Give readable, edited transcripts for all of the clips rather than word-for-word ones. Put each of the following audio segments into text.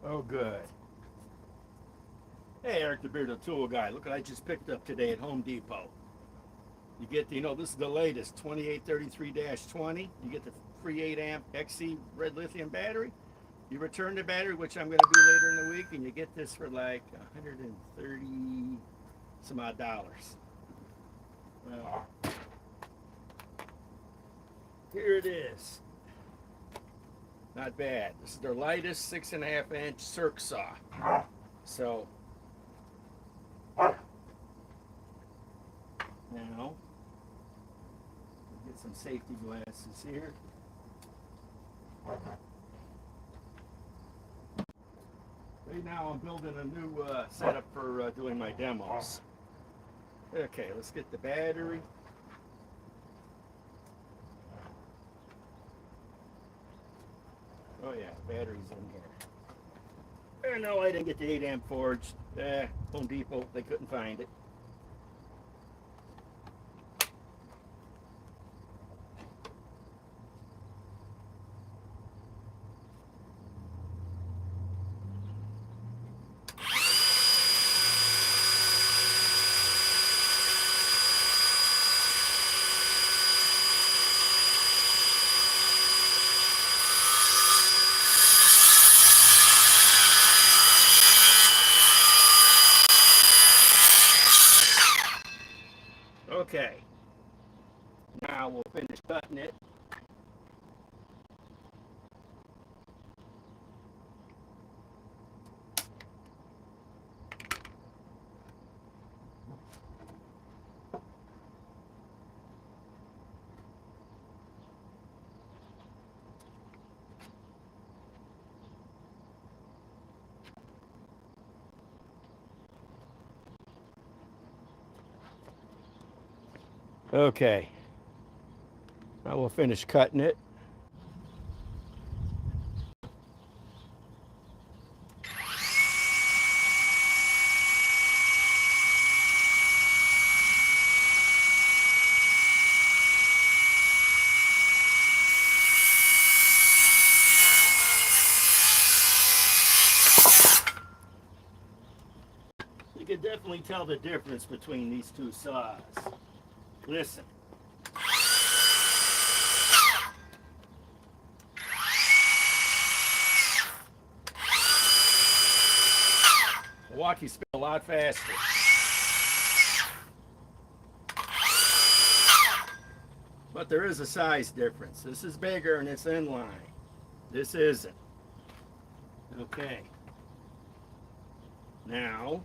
Oh, good. Hey, Eric the Bearded Tool Guy. Look what I just picked up today at Home Depot. You get, this is the latest 2833-20. You get the free 8 amp XC red lithium battery. You return the battery, which I'm going to do later in the week, and you get this for like 130 some odd dollars. Well, here it is. Not bad. This is their lightest 6.5 inch circ saw. So now get some safety glasses here. Right now I'm building a new setup for doing my demos. Okay, let's get the battery. Oh yeah, battery's in here. Oh no, I didn't get the 8 amp forged. Home Depot, they couldn't find it. Okay, now we'll finish cutting it. Okay, now we'll finish cutting it. You can definitely tell the difference between these two saws. Listen. Milwaukee's spin a lot faster. But there is a size difference. This is bigger and it's inline. This isn't. Okay. Now,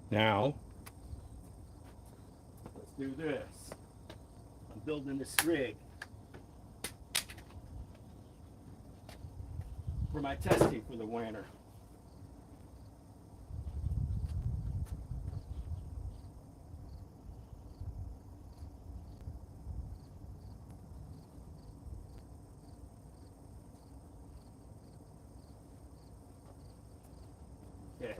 Now, let's do this. I'm building this rig for my testing for the winter. Okay.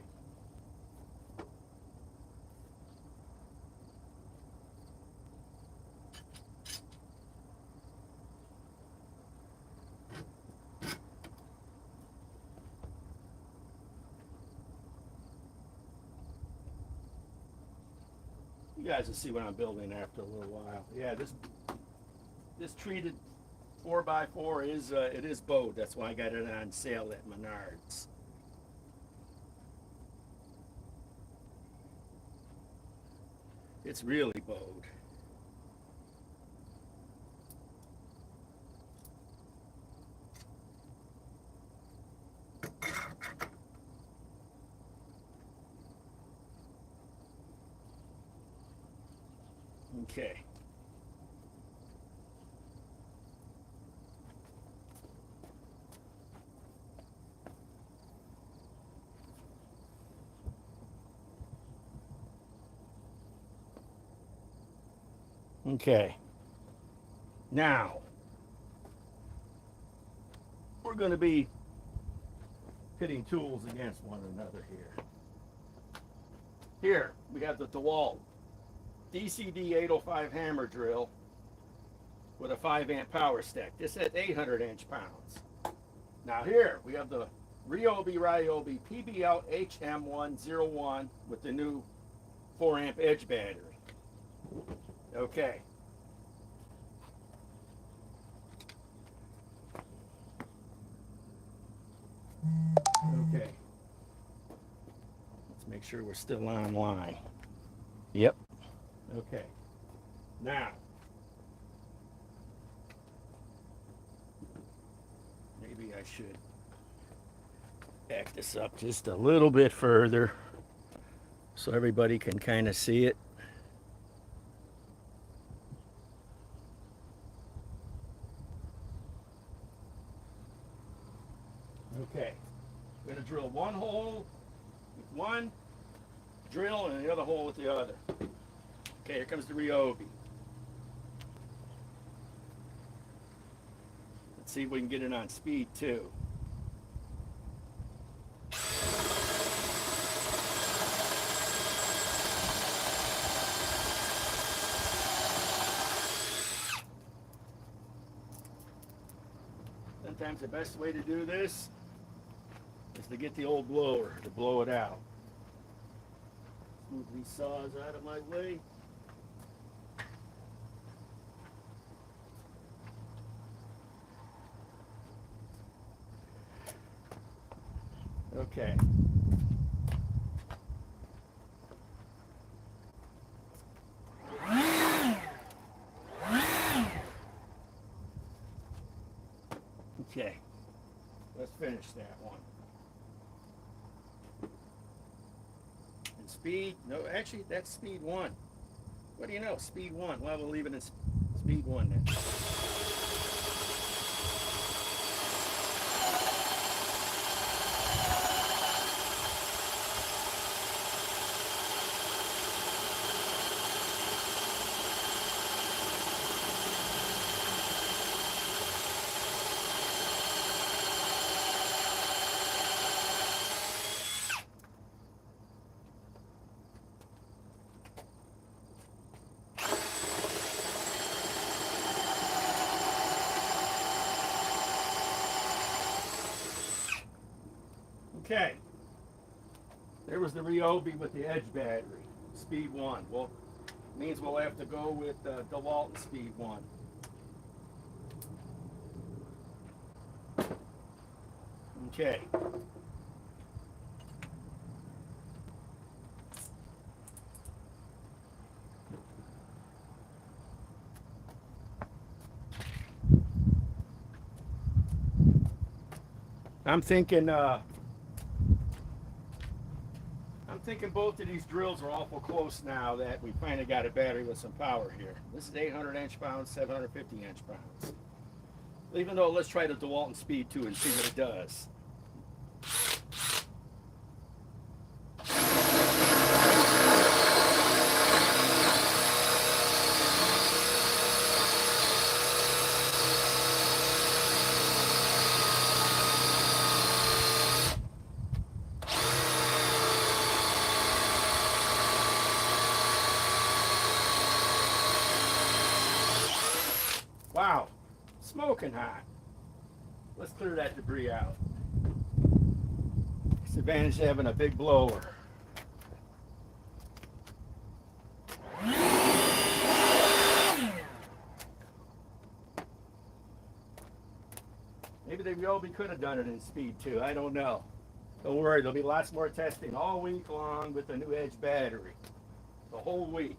You guys will see what I'm building after a little while. Yeah, this treated 4x4 is it is bowed. That's why I got it on sale at Menards. It's really bowed. Okay. Okay. Now, we're going to be pitting tools against one another here. Here, we have the DeWalt DCD 805 hammer drill with a 5 amp power stack. This has 800 inch-pounds. Now here, we have the Ryobi PBL HM101 with the new 4 amp edge battery. Okay. Okay. Let's make sure we're still online. Yep. Okay. Now, maybe I should back this up just a little bit further so everybody can kind of see it. Okay. I'm going to drill one hole with one drill and the other hole with the other. Okay, here comes the Ryobi. Let's see if we can get it on speed too. Sometimes the best way to do this is to get the old blower to blow it out. Move these saws out of my way. Okay. Okay. Let's finish that one. And speed, no, actually that's speed 1. What do you know? Speed 1. Well, we'll leave it in speed 1 then. Okay, there was the Ryobi with the edge battery, speed 1. Well, means we'll have to go with DeWalt speed 1. Okay. I'm thinking both of these drills are awful close now that we finally got a battery with some power here. This is 800 inch-pounds, 750 inch-pounds. Even though, let's try the DeWalt speed 2 and see what it does. Wow, smoking hot. Let's clear that debris out. It's the advantage of having a big blower. Maybe the Ryobi could have done it in speed 2. I don't know. Don't worry, there'll be lots more testing all week long with the new edge battery. The whole week.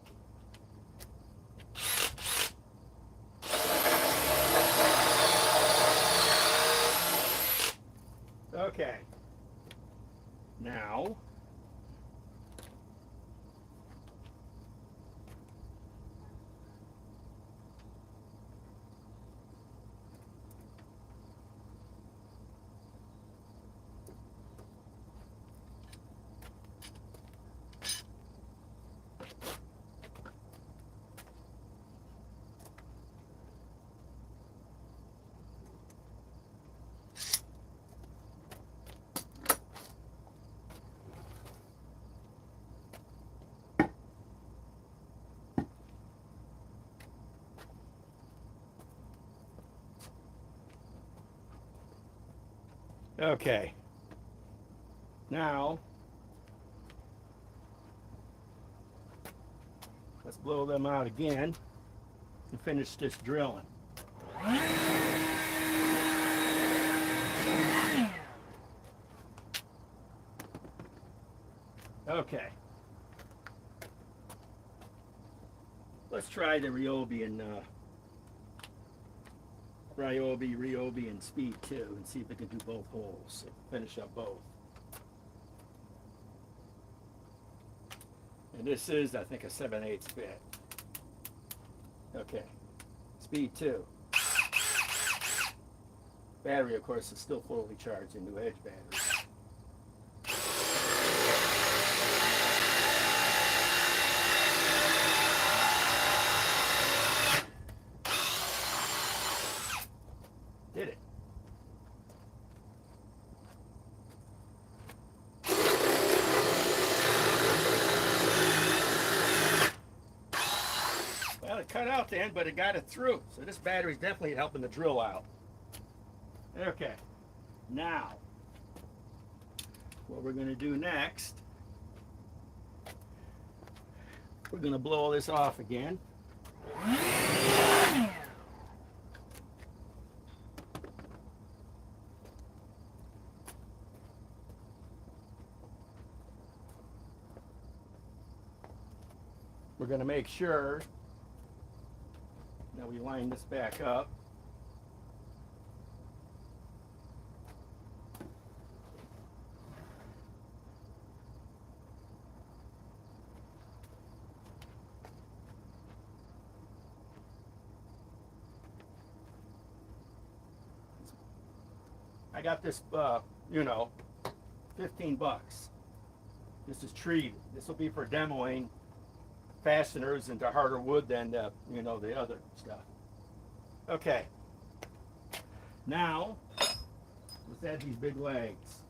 Okay. Now, Okay. Now, let's blow them out again and finish this drilling. Okay. Let's try the Ryobi and Speed 2 and see if we can do both holes. Finish up both. And this is, I think, a 7/8 bit. Okay. Speed 2. Battery, of course, is still fully charged, a new edge battery. Did it. Well, it cut out then, but it got it through. So this battery is definitely helping the drill out. Okay. Now, what we're going to do next, we're going to blow all this off again. We're going to make sure that we line this back up. I got this, 15 bucks. This is treated. This will be for demoing fasteners into harder wood than the other stuff. Okay. Now, let's add these big legs.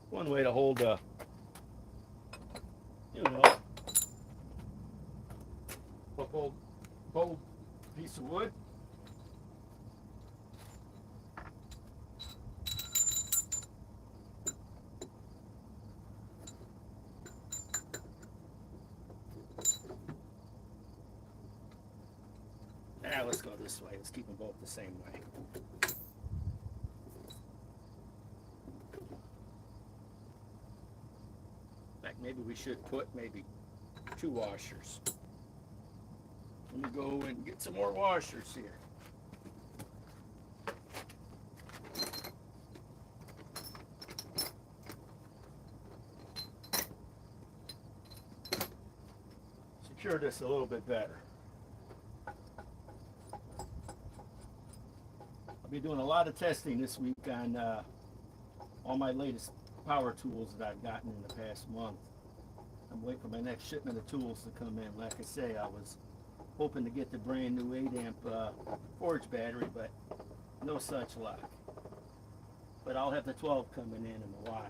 One way to hold a, bold piece of wood. Now let's go this way. Let's keep them both the same way. Maybe we should put maybe 2 washers. Let me go and get some more washers here. Secure this a little bit better. I'll be doing a lot of testing this week on all my latest power tools that I've gotten in the past month. I'm waiting for my next shipment of tools to come in. Like I say, I was hoping to get the brand new 8-amp forge battery, but no such luck. But I'll have the 12 coming in a while.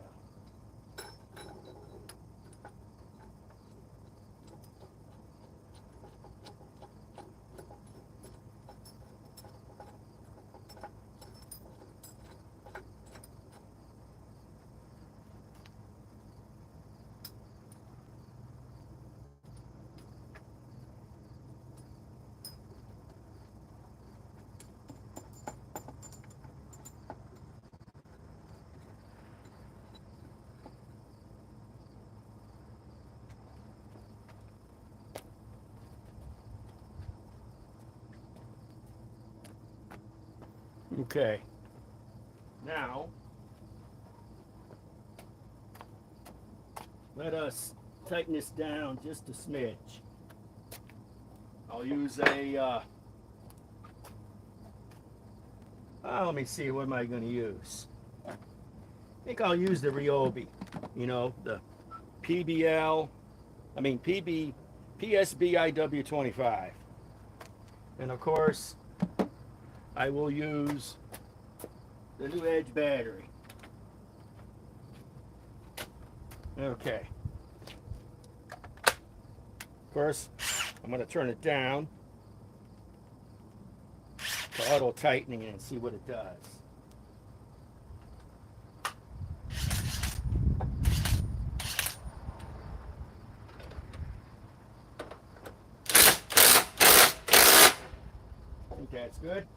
Okay. Now, let us tighten this down just a smidge. I'll use a Let me see, what am I going to use? I think I'll use the Ryobi, you know, the PBL, I mean PSBIW25. And of course, I will use the new Edge battery. Okay. Of course, I'm going to turn it down to auto tightening and see what it does. I think that's good.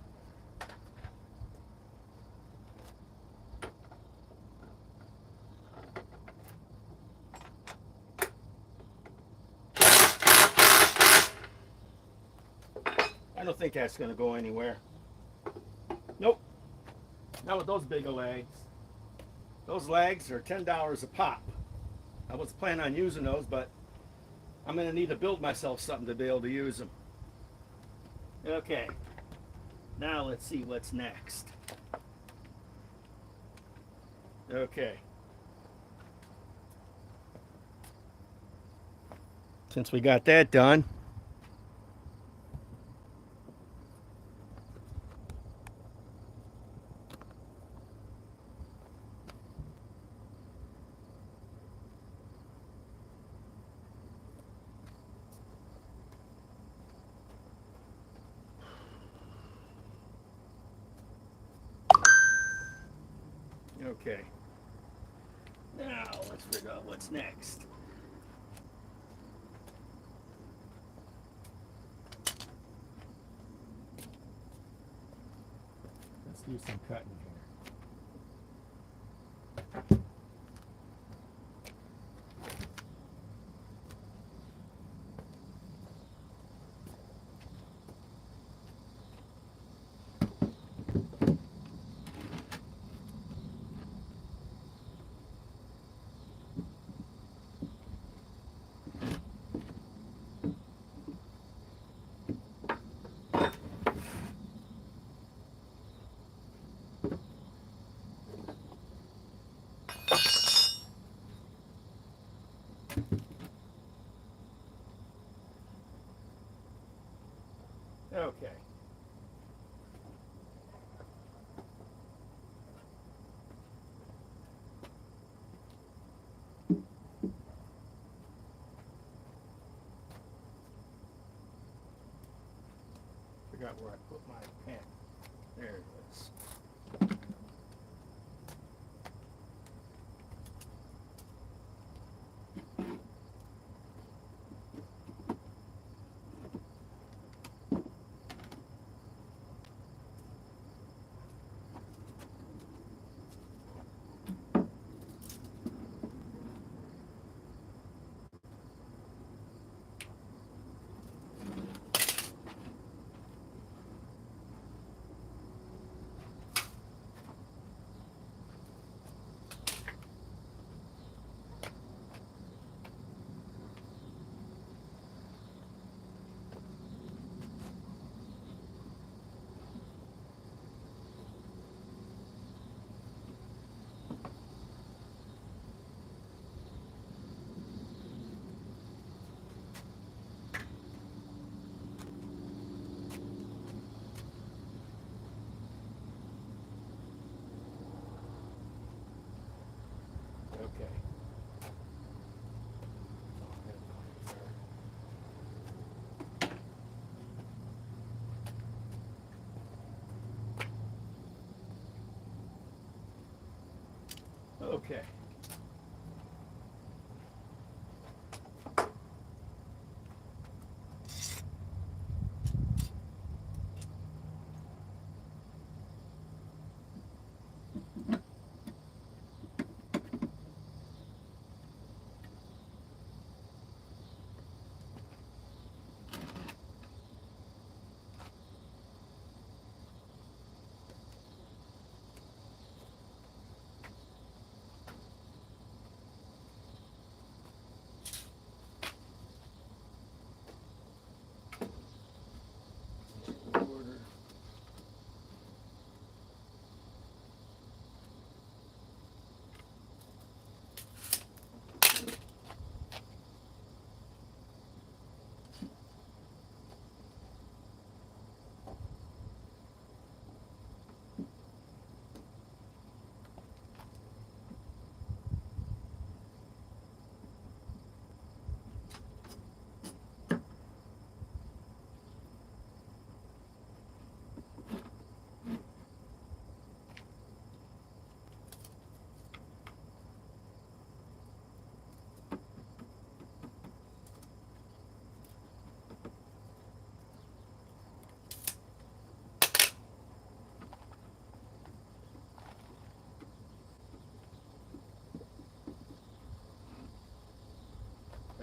I don't think that's going to go anywhere. Nope. Not with those bigger legs. Those legs are $10 a pop. I was planning on using those, but I'm going to need to build myself something to be able to use them. Okay. Now let's see what's next. Okay. Since we got that done, okay. Now let's figure out what's next. Let's do some cutting here. Okay. Forgot where I put my pen. There it is.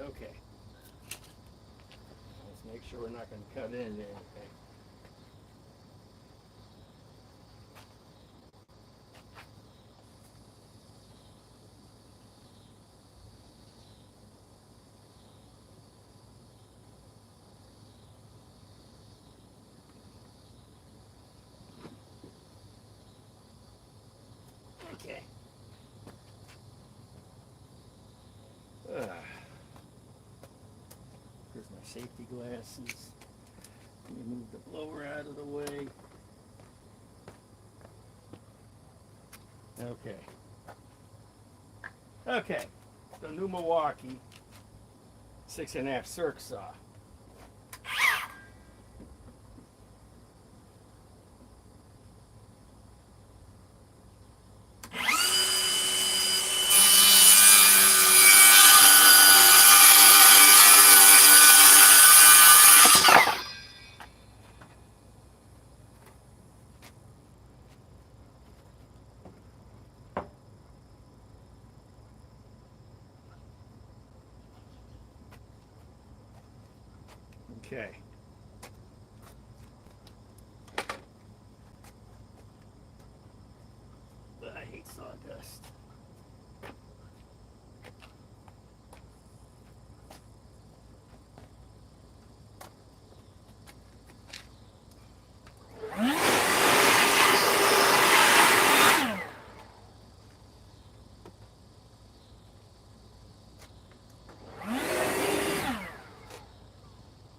Okay. Let's make sure we're not going to cut into anything. Okay. Here's my safety glasses. Let me move the blower out of the way. Okay. Okay. The new Milwaukee 6.5 circ saw. Okay. But I hate sawdust.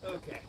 Okay.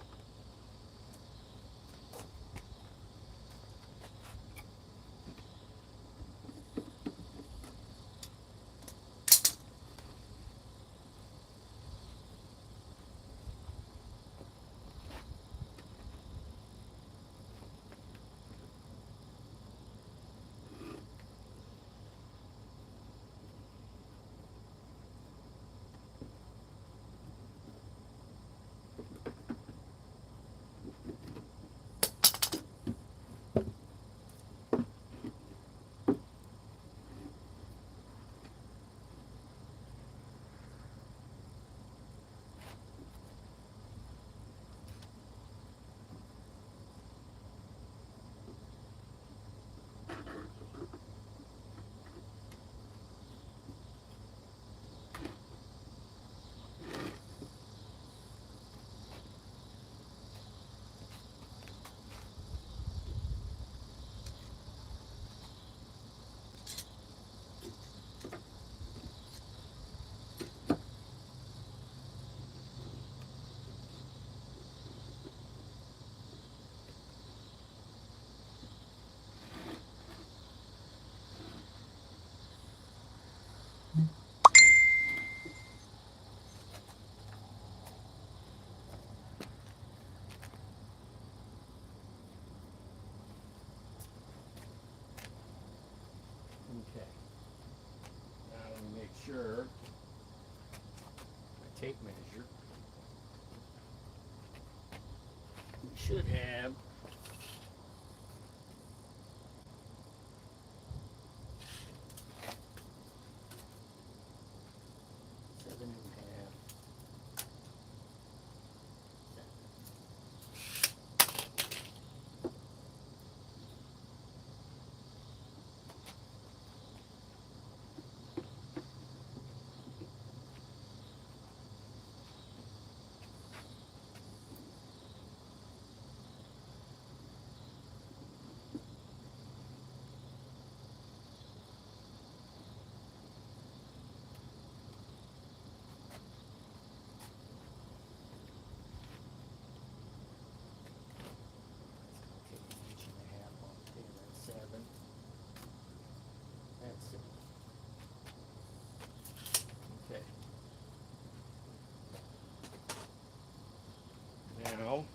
Okay. Now let me make sure my tape measure. We should have 7.5. Take an inch and a half off there. That's 7. That's 6. Okay. Now,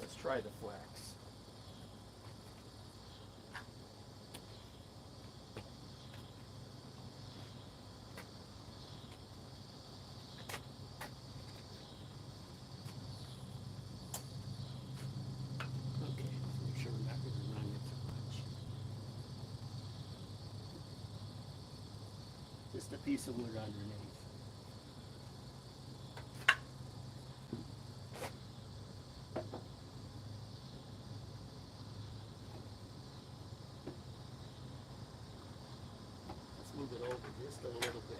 let's try the flex. Okay, let's make sure we're not going to run it too much. Just a piece of wood underneath. Let's move it over just a little bit.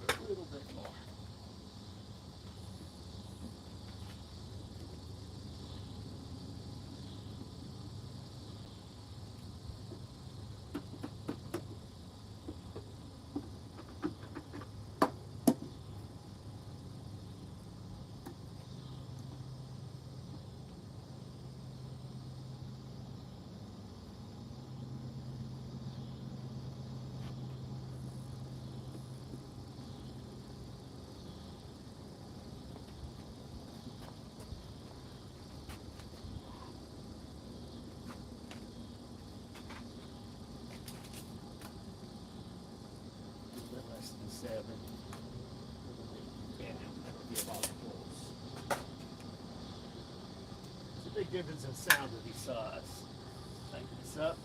A little bit more. Less than 7. Yeah, that'll be about close. There's a big difference in sound with these saws. Tighten this up.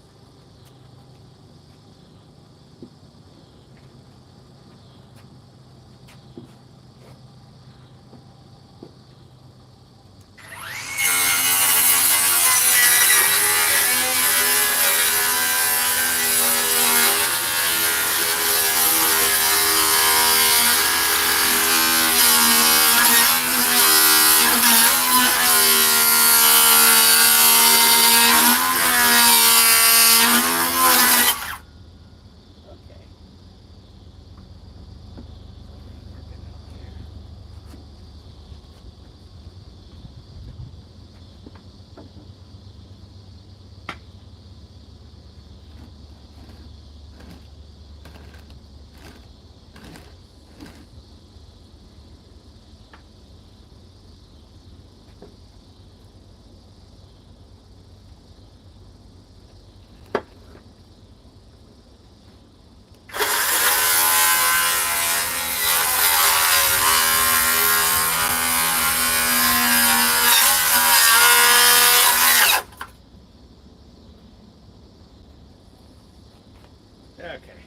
Okay.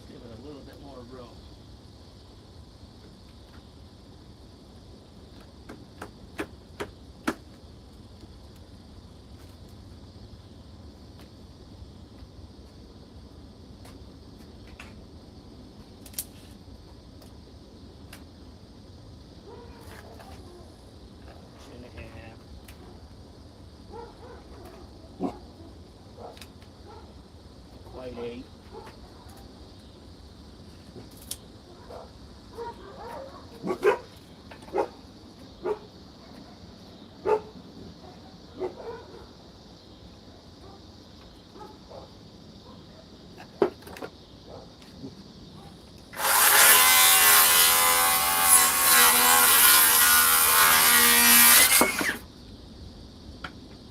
Give it a little bit more room. Inch and a half. Quite 8.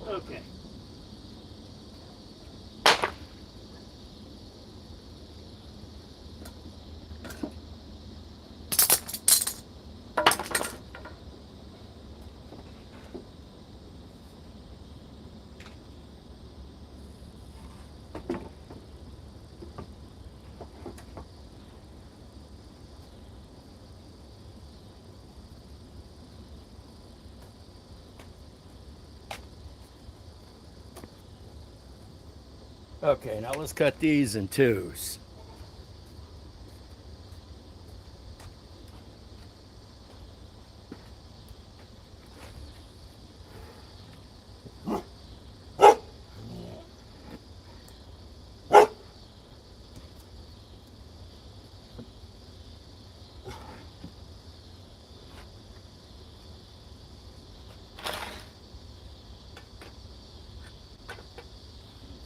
Okay. Okay, now let's cut these in 2s.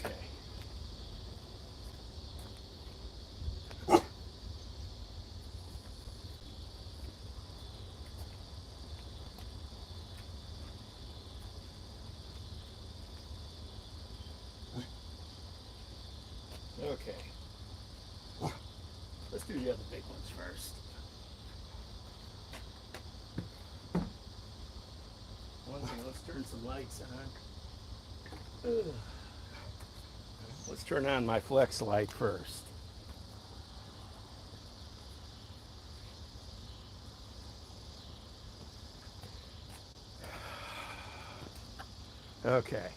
Okay. the other big ones first. One thing, let's turn some lights on. Ugh. Let's turn on my flex light first. Okay.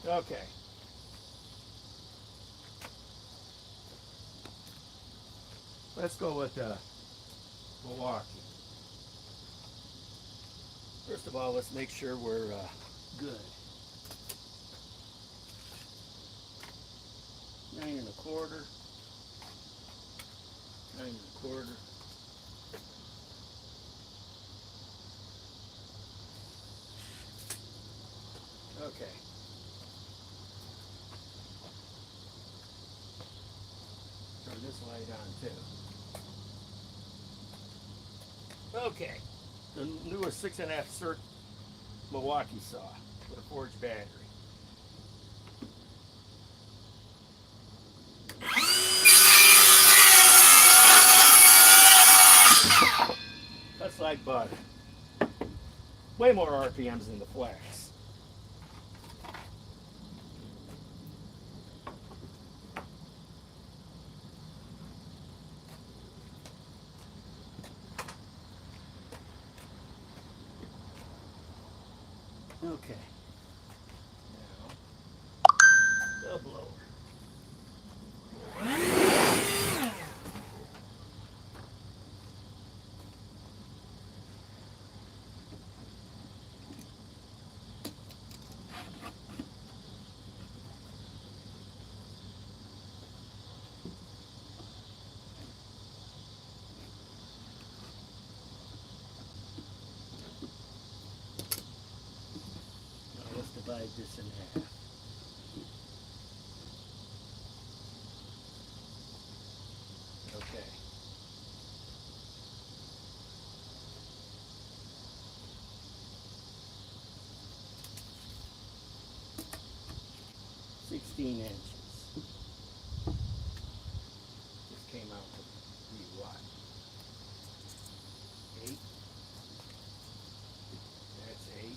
Okay. Let's go with Milwaukee. First of all, let's make sure we're good. 9 1/4. 9 1/4. Okay. Turn this light on too. Okay. The newest 6.5 cert Milwaukee saw with a forged battery. That's like butter. Way more RPMs than the flex. Okay. Now, the blower. Now let's divide this in half. Okay. $16 inches. This came out to be what? 8. That's 8.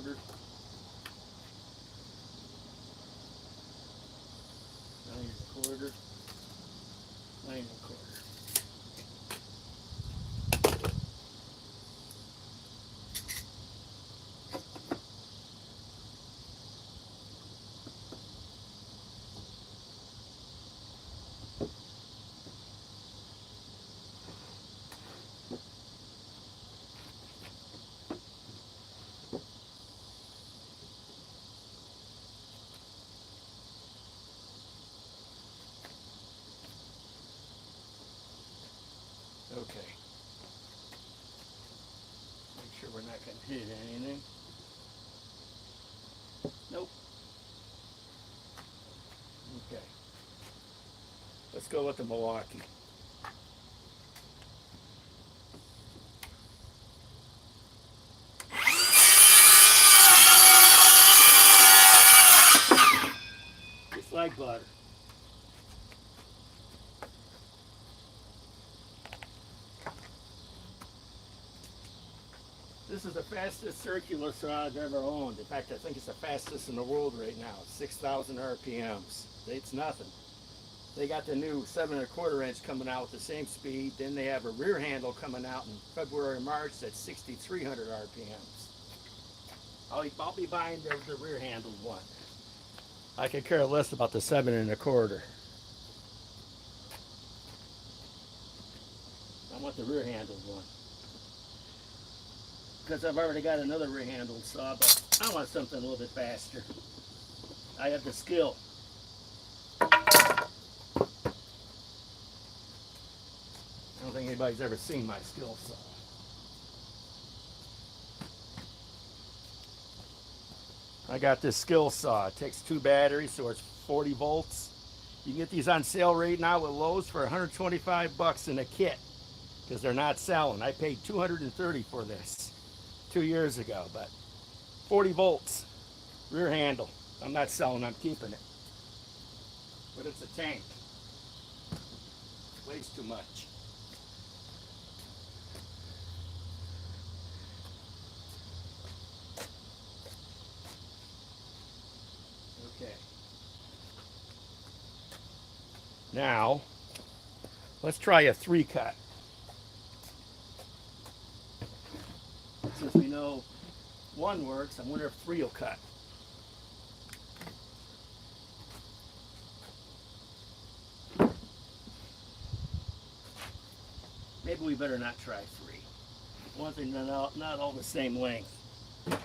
quarter. 9 1/4. 9 1/4. Okay. Make sure we're not going to hit anything. Nope. Okay. Let's go with the Milwaukee. Just like butter. This is the fastest circular saw I've ever owned. In fact, I think it's the fastest in the world right now. 6,000 RPMs. It's nothing. They got the new 7 1/4 inch coming out with the same speed. Then they have a rear handle coming out in February, March that's 6,300 RPMs. I'll be buying the rear handled one. I could care less about the 7 1/4. I want the rear handled one. Because I've already got another rear handled saw, but I want something a little bit faster. I have the skill. I don't think anybody's ever seen my skill saw. I got this skill saw. It takes 2 batteries, so it's 40 volts. You can get these on sale right now with Lowe's for 125 bucks in a kit, because they're not selling. I paid 230 for this 2 years ago, but 40 volts, rear handle. I'm not selling, I'm keeping it. But it's a tank. It weighs too much. Okay. Now, let's try a 3 cut. Since we know 1 works, I wonder if 3 will cut. Maybe we better not try 3. One thing, they're not all the same length. So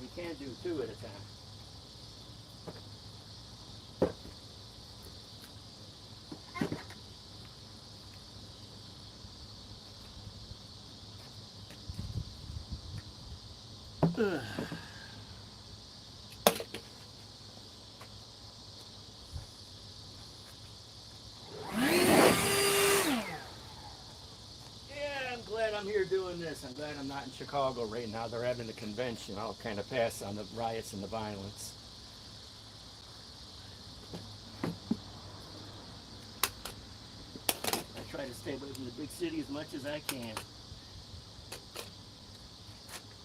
we can't do 2 at a time. Yeah, I'm glad I'm here doing this. I'm glad I'm not in Chicago right now. They're having a convention. I'll kind of pass on the riots and the violence. I try to stay away from the big city as much as I can.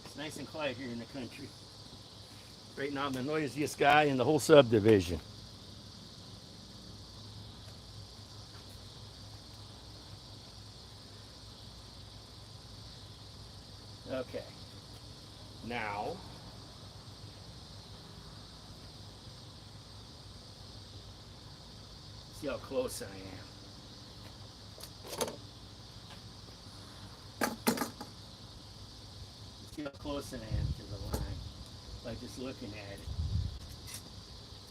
It's nice and quiet here in the country. Right now I'm the noisiest guy in the whole subdivision. Okay. Now, see how close I am. See how close I am to the line by just looking at it.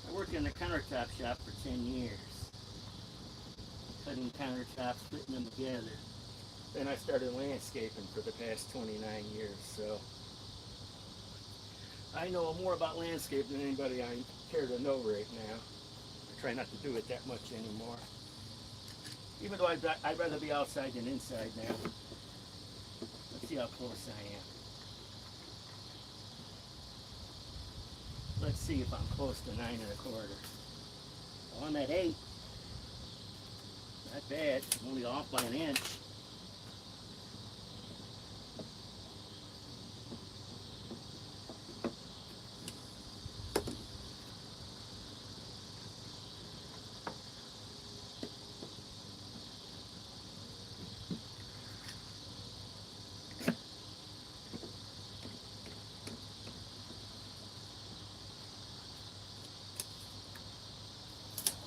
I worked in the countertop shop for 10 years. Cutting countertops, putting them together. Then I started landscaping for the past 29 years, so I know more about landscape than anybody I care to know right now. I try not to do it that much anymore. Even though I'd rather be outside than inside now. Let's see how close I am. Let's see if I'm close to 9 1/4. Well, I'm at 8. Not bad. Only off by an inch.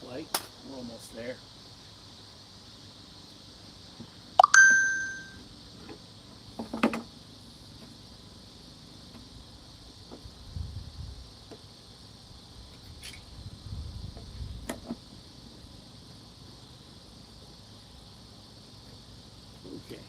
Quite. We're almost there. Okay.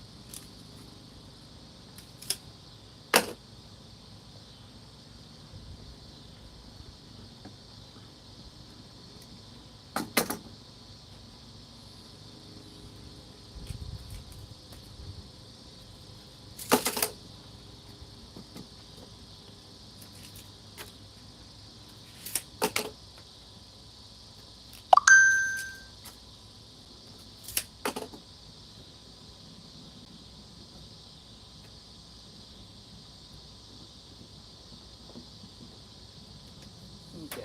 Okay.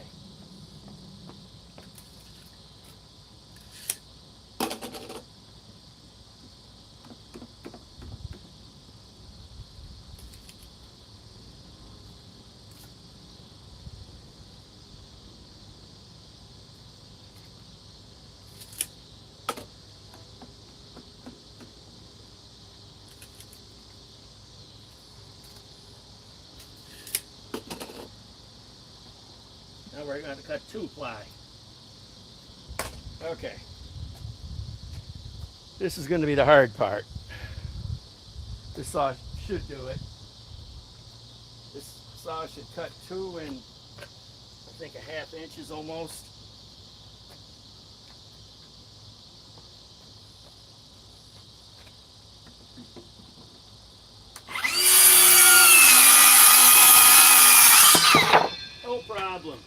Now we're going to cut 2-ply. Okay. This is going to be the hard part. This saw should do it. This saw should cut 2 and I think 1/2 inches almost. No problem.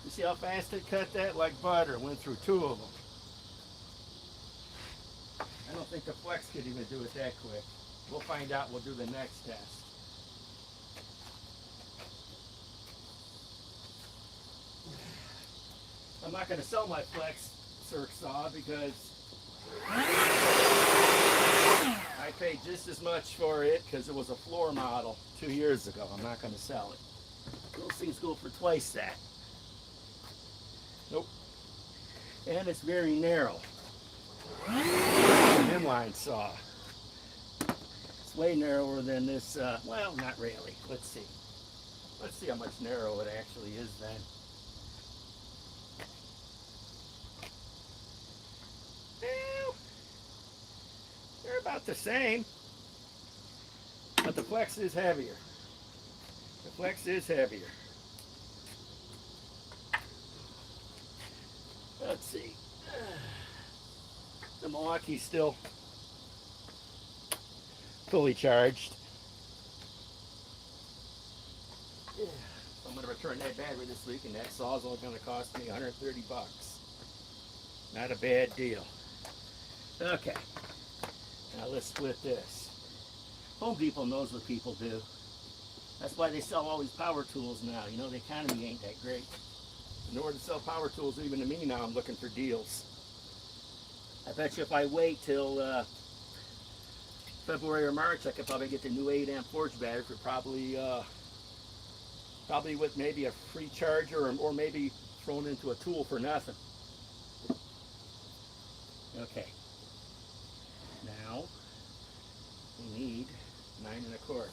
You see how fast it cut that? Like butter. Went through 2 of them. I don't think the flex could even do it that quick. We'll find out. We'll do the next test. I'm not going to sell my flex circ saw because I paid just as much for it because it was a floor model 2 years ago. I'm not going to sell it. Those things go for twice that. Nope. And it's very narrow. An inline saw. It's way narrower than this, well, not really. Let's see. Let's see how much narrower it actually is then. Well, they're about the same. But the flex is heavier. The flex is heavier. Let's see. The Milwaukee's still fully charged. I'm going to return that battery this week, and that saw's only going to cost me 130 bucks. Not a bad deal. Okay. Now let's split this. Home Depot knows what people do. That's why they sell all these power tools now. You know, the economy ain't that great. In order to sell power tools, even to me now, I'm looking for deals. I bet you if I wait till February or March, I could probably get the new 8-amp Forge battery for probably with maybe a free charger or maybe thrown into a tool for nothing. Okay. Now we need 9 1/4.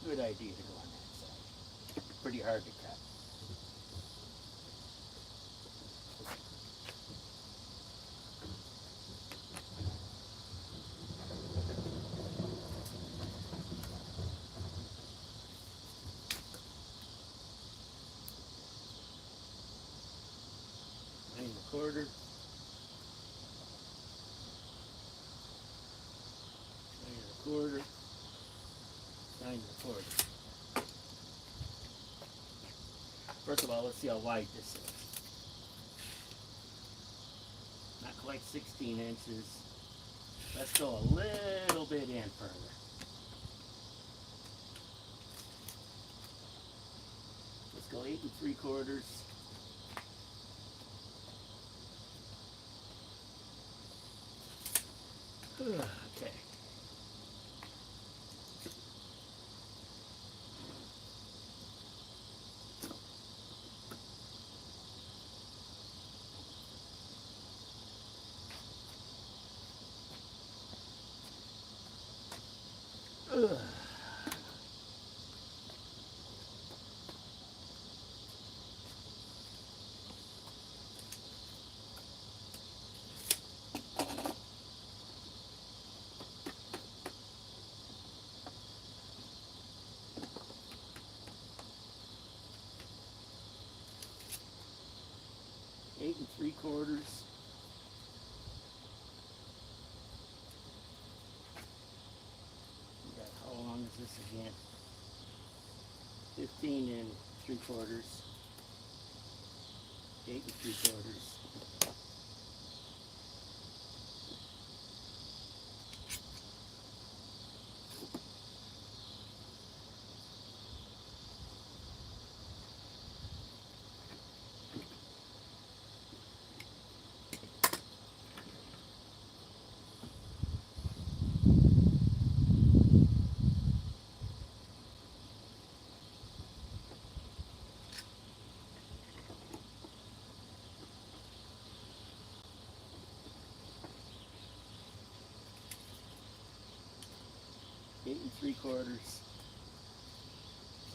Good idea to go on that side. Pretty hard to cut. quarter, 9 1/4. First of all, let's see how wide this is. Not quite 16 inches. Let's go a little bit in further. Let's go 8 3/4. Okay. Ugh. 8 3/4. How long is this again? 15 3/4. 8 3/4. Eight 3/4.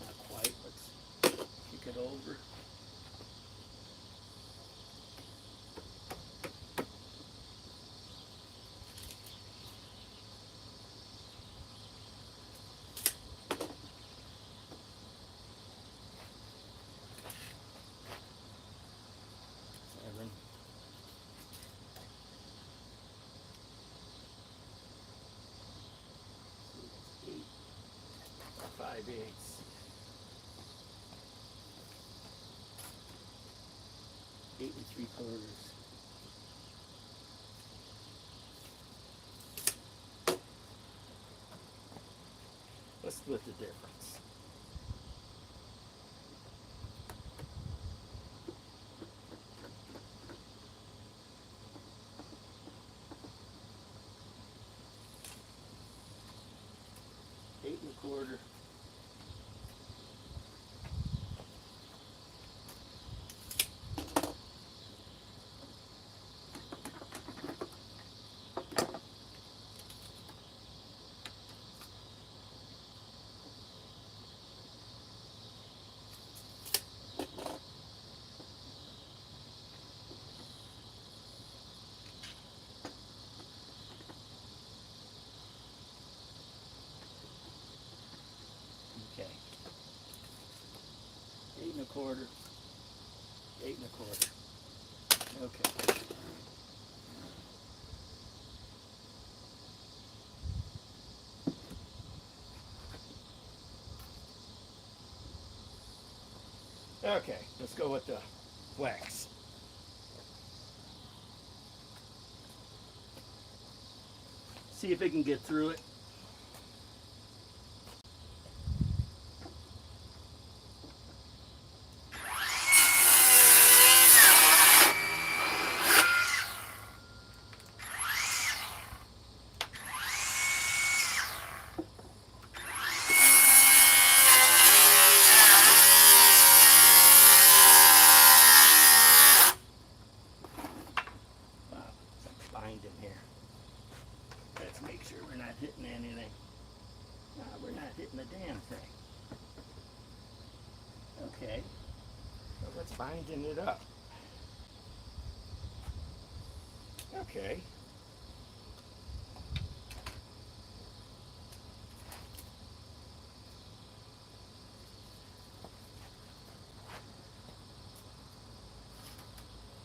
Not quite. Let's kick it over. Seven. 5/8. 8 3/4. Let's split the difference. Eight 1/4. Okay. 8 1/4. 8 1/4. Okay. Okay, let's go with the wax. See if it can get through it. In here. Let's make sure we're not hitting anything. No, we're not hitting the damn thing. Okay, so let's binding it up. Okay.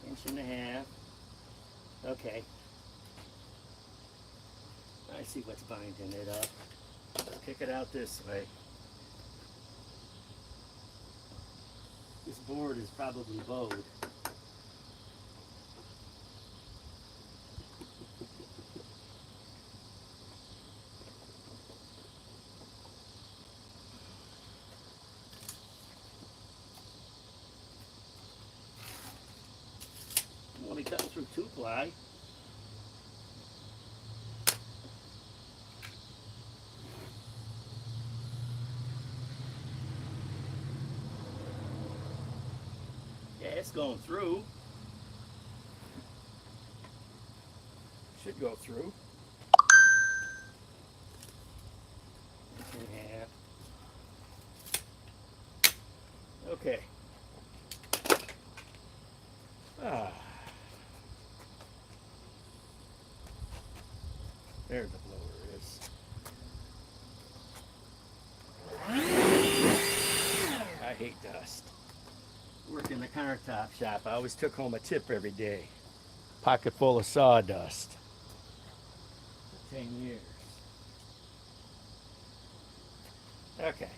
Inch and a half. Okay. I see what's binding it up. Let's kick it out this way. This board is probably bowed. I'm only cutting through 2-ply. Yeah, it's going through. Should go through. Yeah. Okay. Ah. There the blower is. I hate dust. Work in the countertop shop. I always took home a tip every day. Pocket full of sawdust. For 10 years. Okay.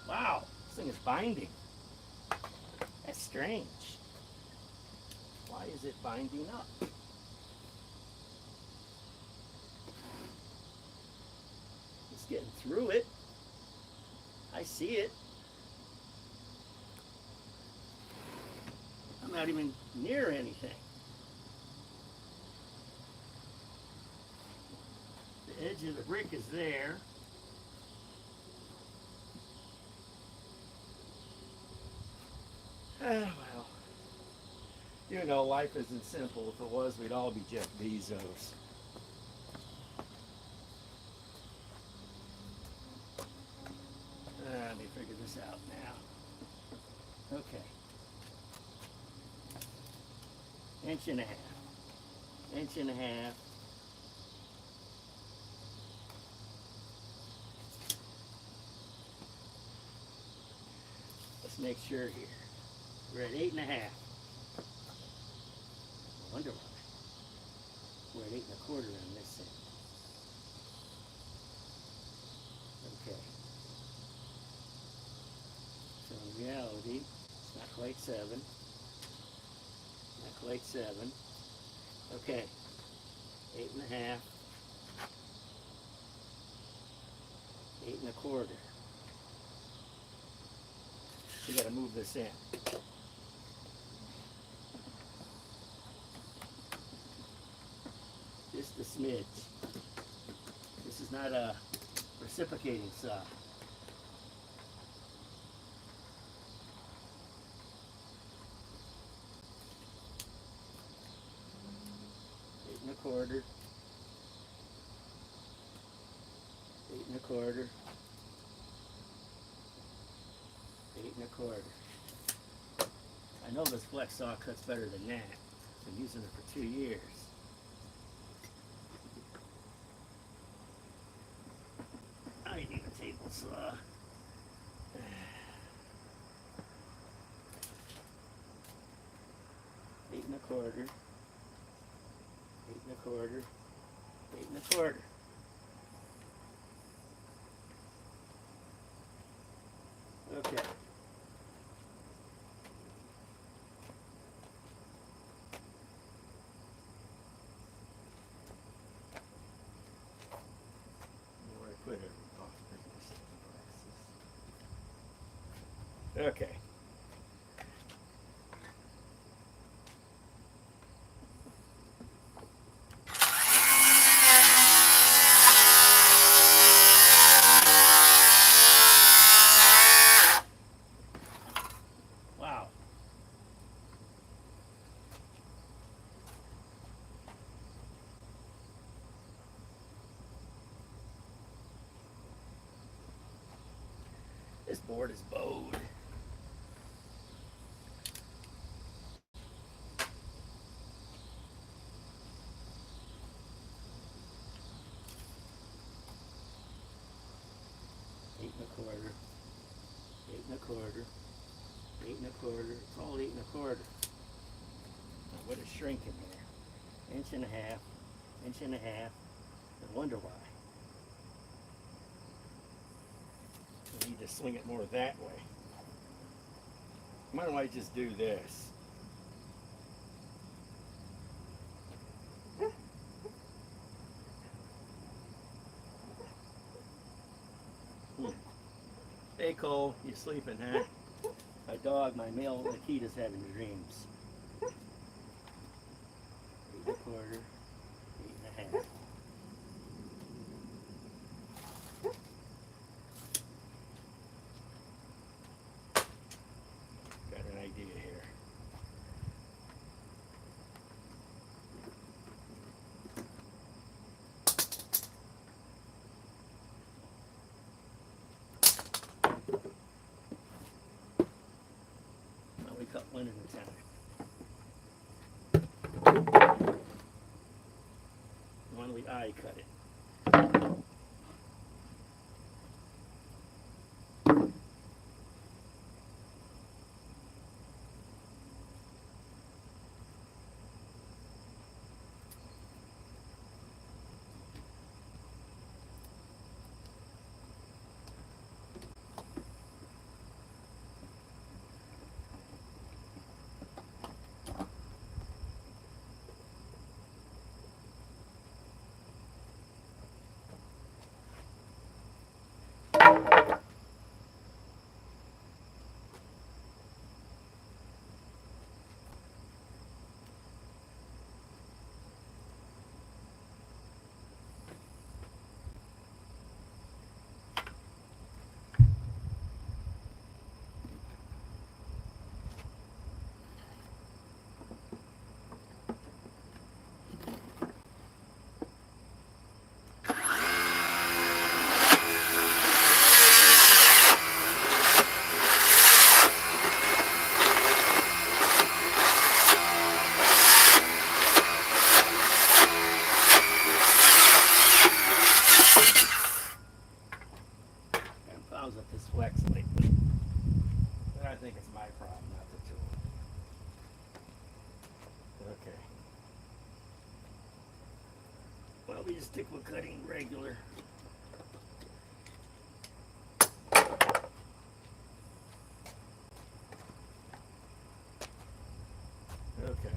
Wow, this thing is binding. That's strange. Why is it binding up? It's getting through it. I see it. I'm not even near anything. The edge of the brick is there. Well, you know, life isn't simple. If it was, we'd all be Jeff Bezos. Let me figure this out now. Okay. 1.5 inches. 1.5 inches. Let's make sure here. We're at 8.5. No wonder why. We're at 8.25 on this thing. Okay. So in reality, it's not quite 7. Not quite 7. Okay. 8.5. 8.25. We got to move this in. Just a smidge. This is not a reciprocating saw. 8.25. 8.25. 8.25. I know this flex saw cuts better than that. I've been using it for 2 years. I need a table saw. 8.25. 8.25. 8.25. Okay. Where I put it off glasses. Okay. Wow. This board is bowed. Eight and a quarter. 8 1/4. It's all 8 1/4. Now what is shrinking here? 1.5 inches, 1.5 inches. I wonder why. I need to swing it more that way. Why don't I just do this? Hey Cole, you sleeping, huh? My dog, my male Nikita's having dreams. 8 1/4, 8 1/2. Got an idea here. Now we cut one at a time. Why don't we eye cut it? That this flex lately. But I think it's my problem, not the tool. Okay. Well, we just stick with cutting regular. Okay.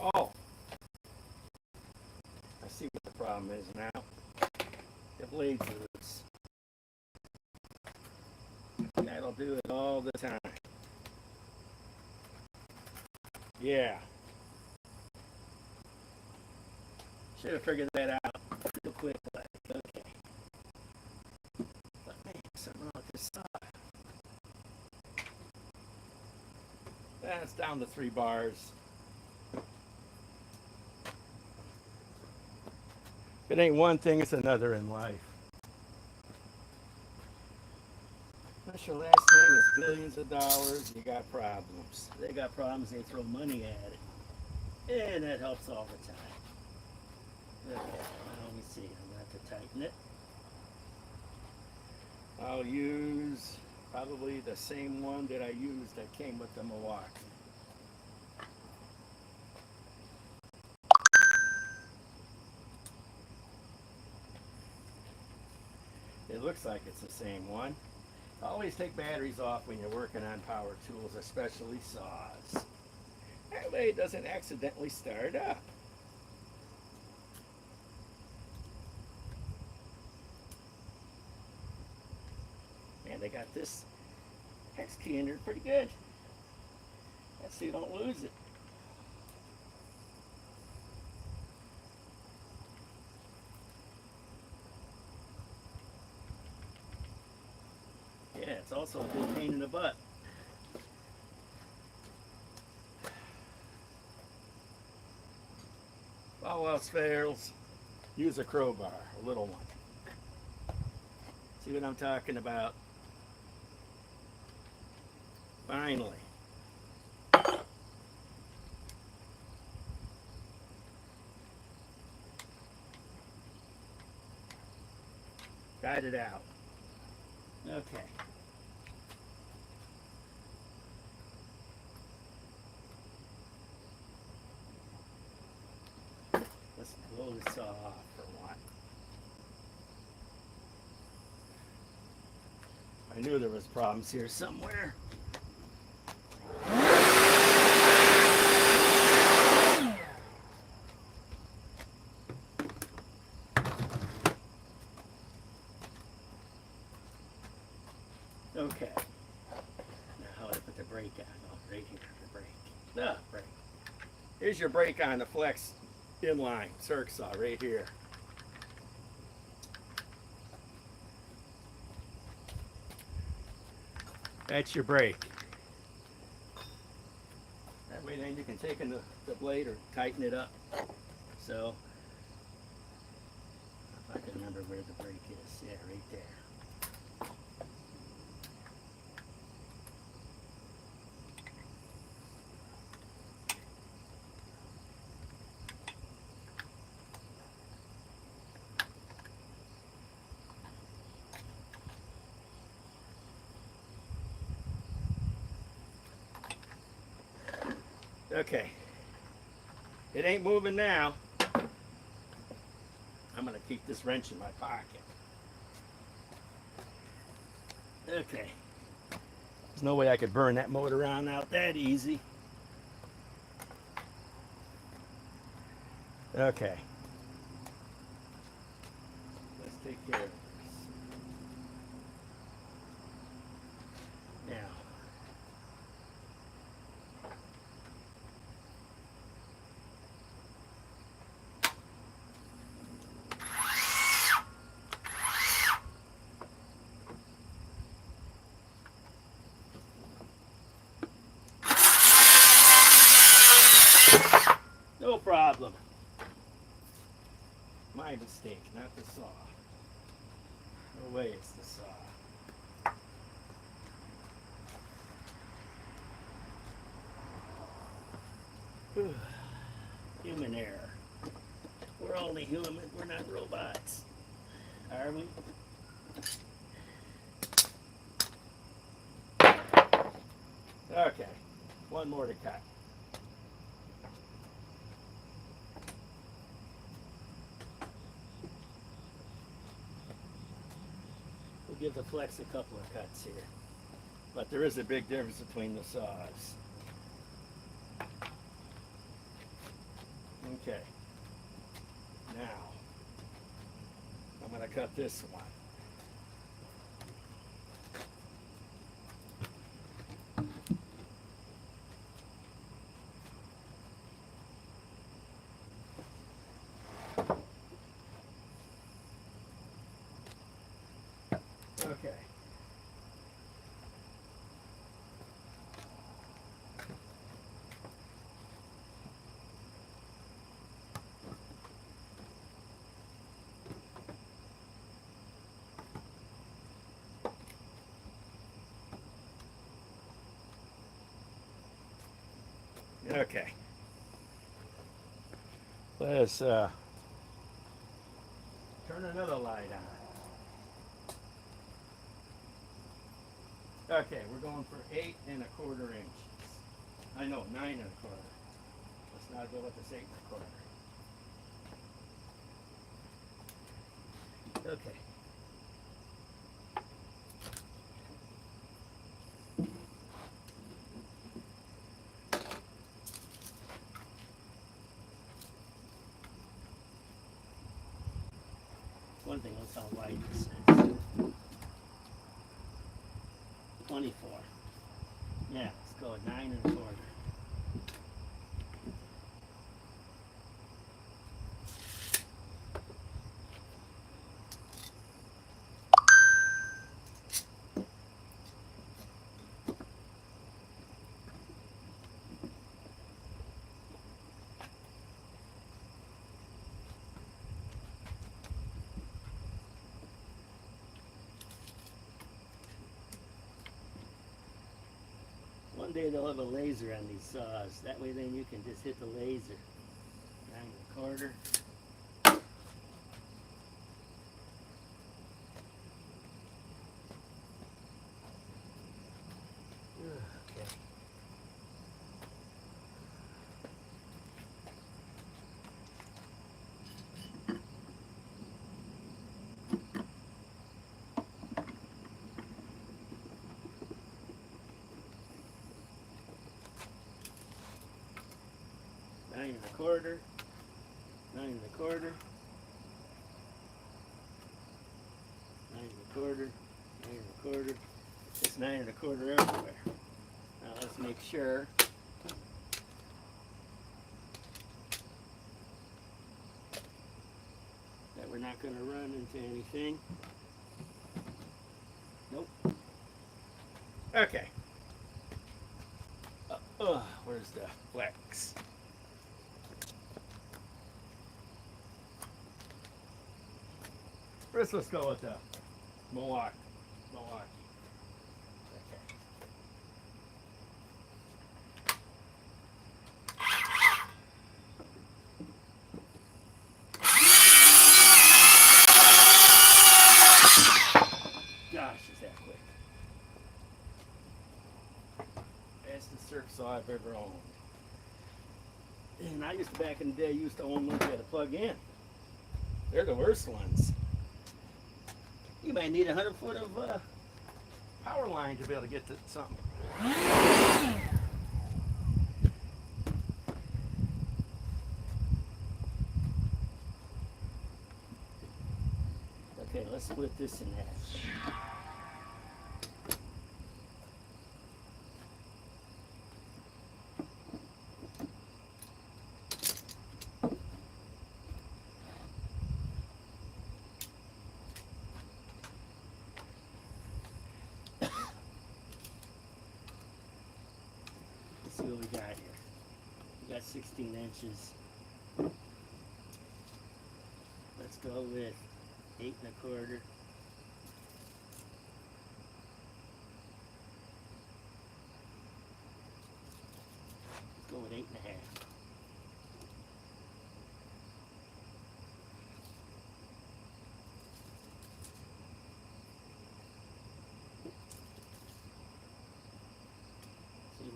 Oh, I see what the problem is now. The blade's loose. That'll do it all the time. Yeah. Should have figured that out real quick. Like, okay. But man, something wrong with this saw. That's down to 3 bars. If it ain't one thing, it's another in life. Unless your last name is billions of dollars, you got problems. They got problems, they throw money at it. And that helps all the time. Okay, now let me see. I'm going to have to tighten it. I'll use probably the same one that I used that came with the Milwaukee. It looks like it's the same one. Always take batteries off when you're working on power tools, especially saws. That way it doesn't accidentally start up. And they got this hex key in there pretty good. That's so you don't lose it. Yeah, it's also a big pain in the butt. All else fails, use a crowbar, a little one. See what I'm talking about? Finally. Got it out. Okay. Let's blow this saw off for one. I knew there was problems here somewhere. Okay. Now how do I put the brake on? Oh, right here, the brake. The brake. Here's your brake on the flex inline circ saw right here. That's your brake. That way then you can take in the blade or tighten it up. So, if I can remember where the brake is. Yeah, right there. Okay, it ain't moving now. I'm gonna keep this wrench in my pocket. Okay, there's no way I could burn that motor on out that easy. Okay, let's take care of this. Now, no problem. My mistake, not the saw. No way it's the saw. Whew. Human error. We're only human, we're not robots. Are we? Okay, one more to cut. We'll give the flex a couple of cuts here. But there is a big difference between the saws. Okay. Now, I'm going to cut this one. Okay. Okay. Let's turn another light on. Okay, we're going for 8 1/4 inches. I know, 9 1/4. Let's not go with this 8 1/4. Okay. One thing, let's how wide this is. 24. Yeah, let's go at 9 1/4. One day they'll have a laser on these saws. That way then you can just hit the laser. 9 1/4. Okay. Nine and a quarter, 9 1/4, 9 1/4, 9 1/4. It's 9 1/4 everywhere. Now let's make sure that we're not going to run into anything. Nope. Okay. Where's the flex? First, let's go with the Milwaukee. Okay. Gosh, is that quick? Fastest circ saw I've ever owned. And I used to, back in the day, used to own ones you had to plug in. They're the worst ones. You might need 100 foot of power line to be able to get to something. Okay, let's split this in half. See what we got here. We got 16 inches. Let's go with 8 1/4. Let's go with 8 1/2.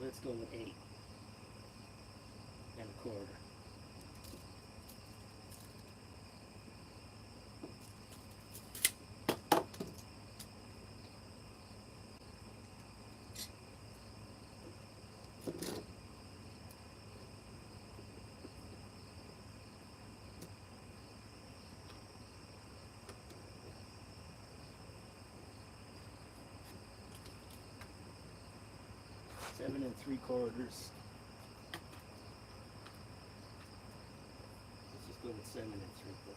Let's go with 8 1/4. 7 3/4. Let's just go with 7 3/4.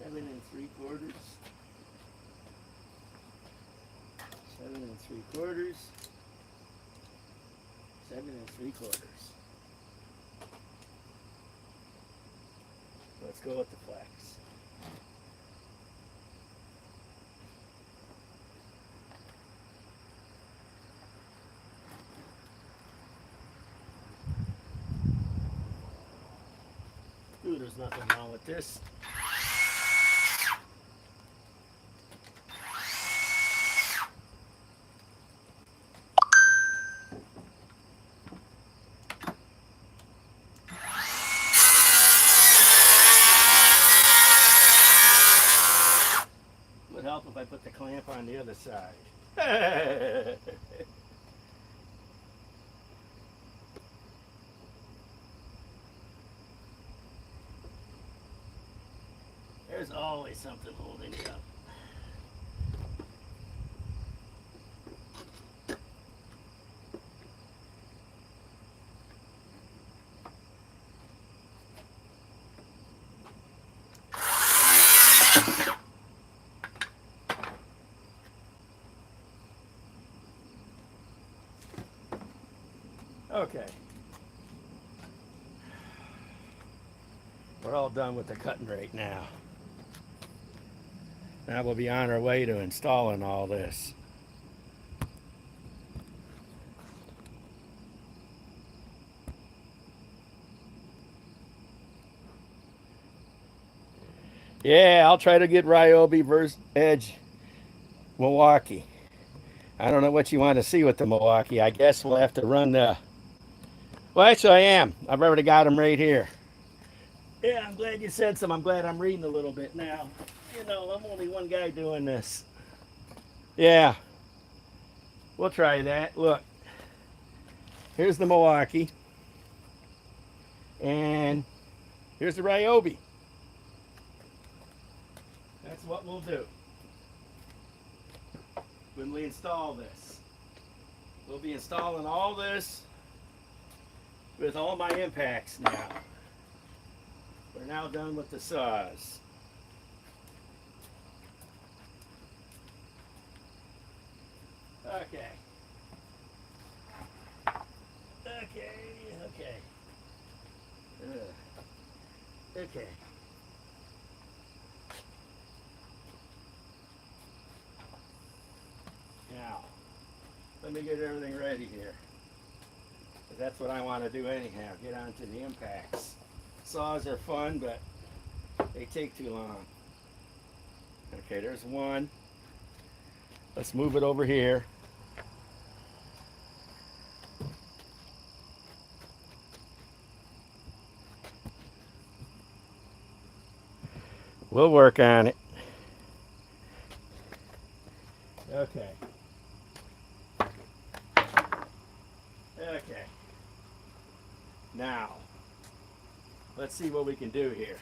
Seven and 3/4. 7 3/4. 7 3/4. Let's go with the flex. Ooh, there's nothing wrong with this. Would help if I put the clamp on the other side. There's always something holding you up. Okay. We're all done with the cutting rate now. Now we'll be on our way to installing all this. Yeah, I'll try to get Ryobi versus Edge Milwaukee. I don't know what you want to see with the Milwaukee. I guess we'll have to run the... Well, actually I am. I've already got them right here. Yeah, I'm glad you said some. I'm glad I'm reading a little bit now. You know, I'm only one guy doing this. Yeah. We'll try that. Look. Here's the Milwaukee. And here's the Ryobi. That's what we'll do when we install this. We'll be installing all this with all my impacts now. We're now done with the saws. Okay. Okay. Okay. Now, let me get everything ready here. That's what I want to do anyhow, get onto the impacts. Saws are fun, but they take too long. Okay, there's one. Let's move it over here. We'll work on it. Okay. Okay. Now, let's see what we can do here.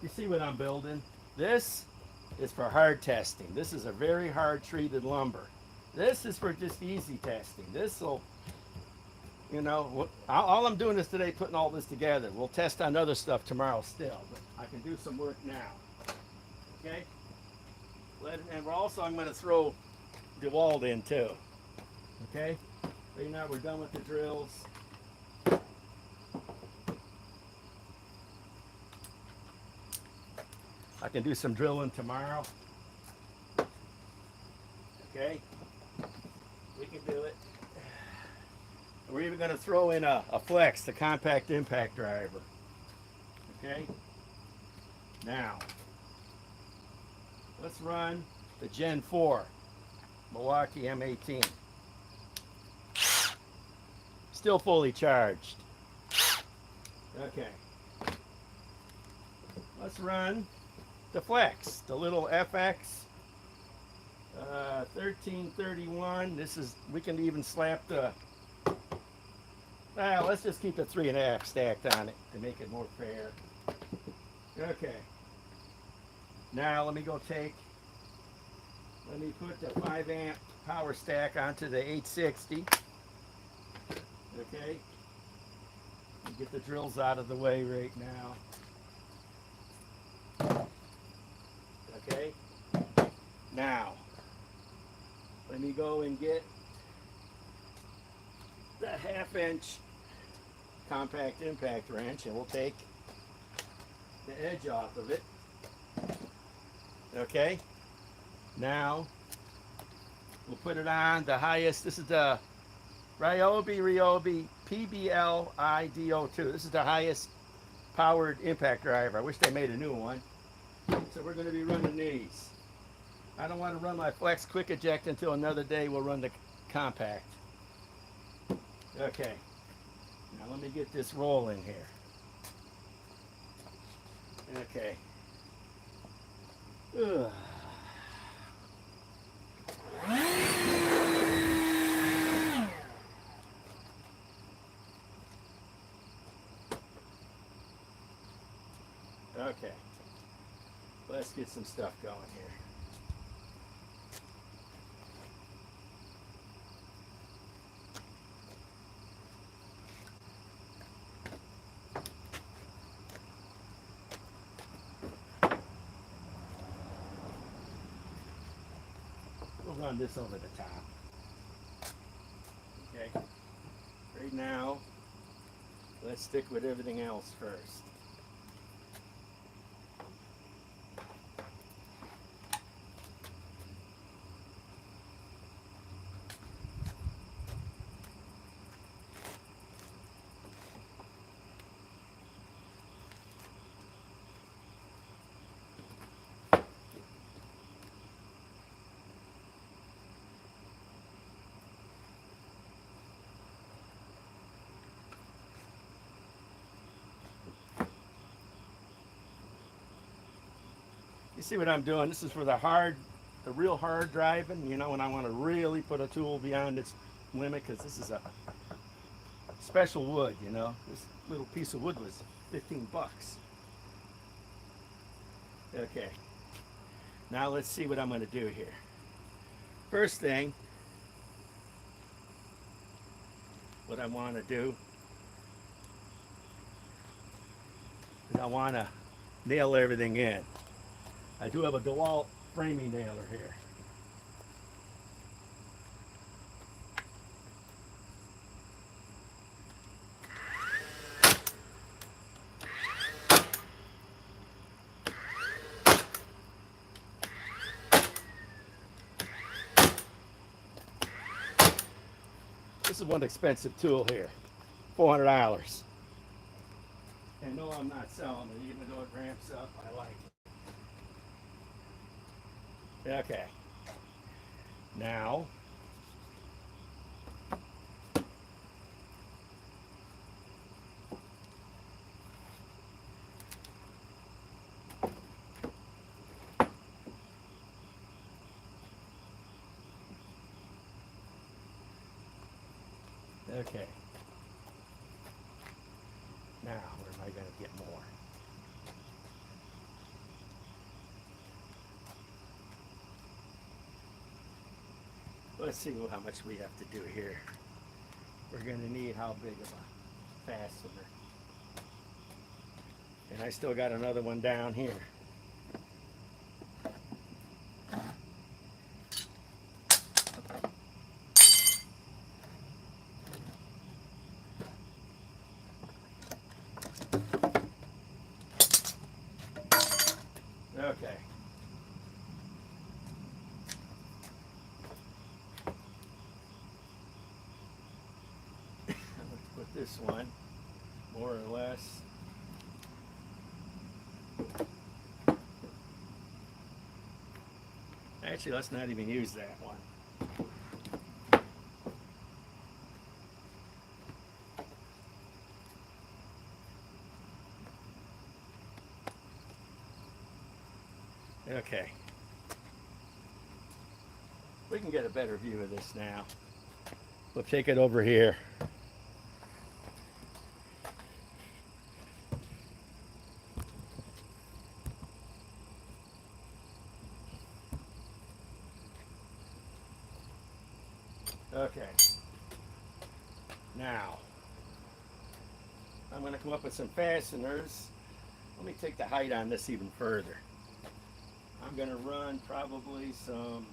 You see what I'm building? This is for hard testing. This is a very hard treated lumber. This is for just easy testing. This will, you know, all I'm doing is today putting all this together. We'll test on other stuff tomorrow still, but I can do some work now. Okay? And I'm going to throw DeWalt in too. Okay? Right now we're done with the drills. I can do some drilling tomorrow. Okay? We can do it. We're even going to throw in a flex, the compact impact driver. Okay? Now, let's run the Gen 4 Milwaukee M18. Still fully charged. Okay. Let's run the flex, the little FX 1331. This is, we can even slap the, let's just keep the 3.5 stacked on it to make it more fair. Okay. Now let me put the 5 amp power stack onto the 860. Okay. Get the drills out of the way right now. Okay. Now, let me go and get the 1/2 inch compact impact wrench, and we'll take the edge off of it. Okay. Now, we'll put it on the highest. This is the Ryobi PBL-IDO2. This is the highest powered impact driver. I wish they made a new one. So we're going to be running these. I don't want to run my flex quick eject until another day. We'll run the compact. Okay. Now let me get this rolling here. Okay. Ugh. Okay, let's get some stuff going here. We'll run this over the top. Okay, right now, let's stick with everything else first. You see what I'm doing? This is for the real hard driving, you know, when I want to really put a tool beyond its limit, because this is a special wood, you know. This little piece of wood was 15 bucks. Okay. Now let's see what I'm going to do here. First thing, what I want to do is I want to nail everything in. I do have a DeWalt framing nailer here. This is one expensive tool here, $400. And no, I'm not selling it, even though it ramps up, I like it. Okay. Now, okay. Now, where am I going to get more? Let's see how much we have to do here. We're going to need how big of a fastener. And I still got another one down here. Okay. This one, more or less. Actually, let's not even use that one. Okay. We can get a better view of this now. We'll take it over here. Okay. Now, I'm going to come up with some fasteners. Let me take the height on this even further. I'm going to run probably some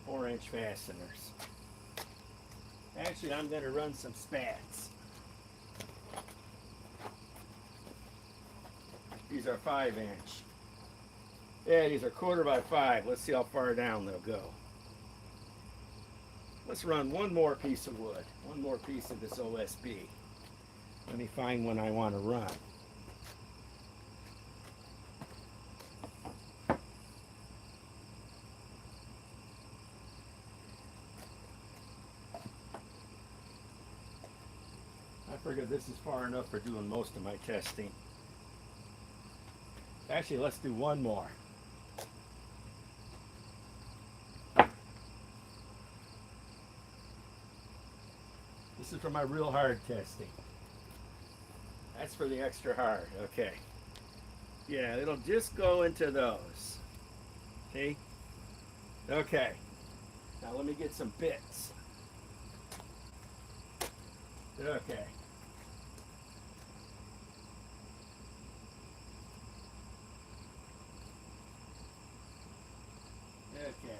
4-inch fasteners. Actually, I'm going to run some spats. These are 5-inch. Yeah, these are 1/4 by 5. Let's see how far down they'll go. Let's run one more piece of wood, one more piece of this OSB. Let me find one I want to run. I figured this is far enough for doing most of my testing. Actually, let's do one more. This is for my real hard testing. That's for the extra hard. Okay. Yeah, it'll just go into those. See? Okay. Now let me get some bits. Okay. Okay.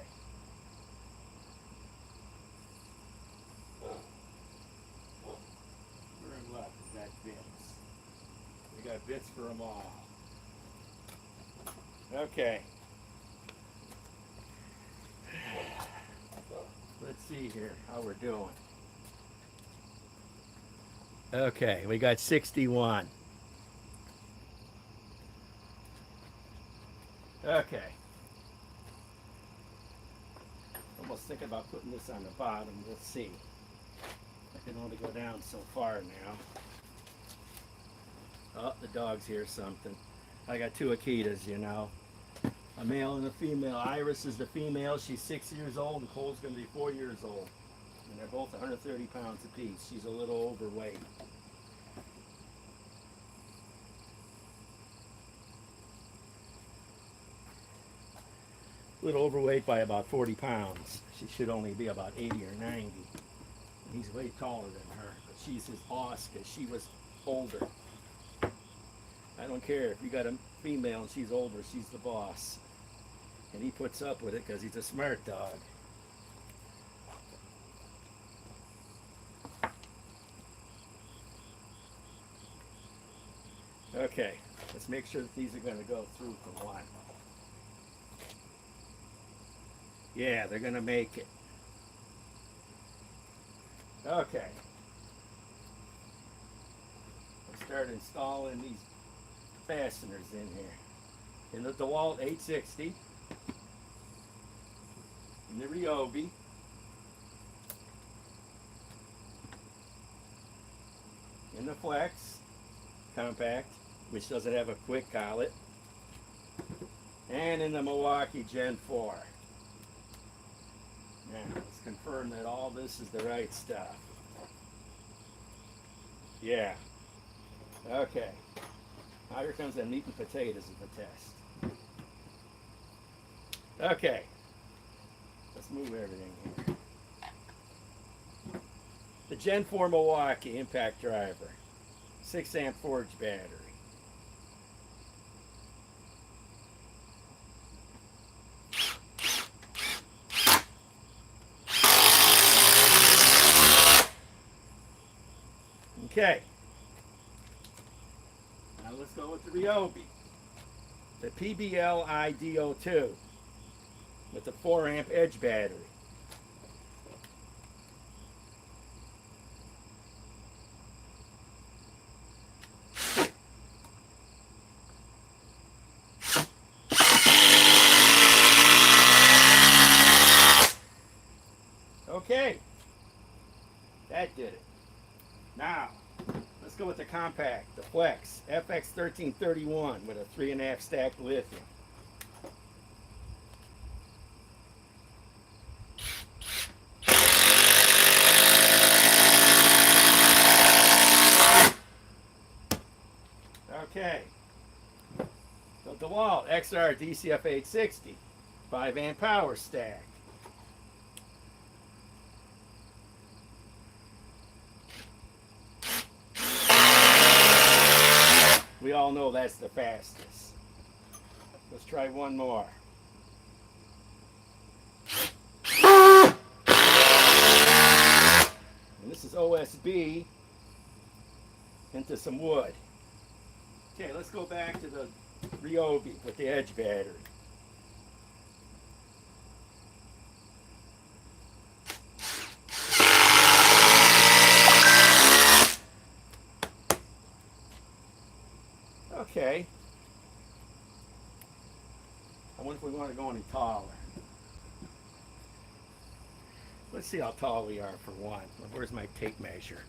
We're in luck. We got bits. We got bits for them all. Okay. Let's see here how we're doing. Okay, we got 61. Okay. Almost thinking about putting this on the bottom. Let's see. I can only go down so far now. Oh, the dog's here something. I got 2 Akitas, you know. A male and a female. Iris is the female. She's 6 years old, and Cole's going to be 4 years old. And they're both 130 pounds apiece. She's a little overweight. A little overweight by about 40 pounds. She should only be about 80 or 90. And he's way taller than her, but she's his boss because she was older. I don't care if you got a female and she's older, she's the boss. And he puts up with it because he's a smart dog. Okay, let's make sure that these are going to go through for one. Yeah, they're going to make it. Okay. Let's start installing these fasteners in here. In the DeWalt 860. In the Ryobi. In the Flex Compact, which doesn't have a quick collet. And in the Milwaukee Gen 4. Now, let's confirm that all this is the right stuff. Yeah. Okay. Now here comes the meat and potatoes of the test. Okay. Let's move everything here. The Gen 4 Milwaukee impact driver. 6-amp forge battery. Okay. Now let's go with the Ryobi. The PBL IDO2 with the 4-amp edge battery. Okay. That did it. Now, let's go with the compact, the Flex FX1331 with a 3.5 stack lithium. Okay. So DeWalt XR DCF 860, 5 amp power stack. We all know that's the fastest. Let's try one more. And this is OSB into some wood. Okay, let's go back to the Ryobi with the edge battery. Okay. I wonder if we want to go any taller. Let's see how tall we are for one. Where's my tape measure?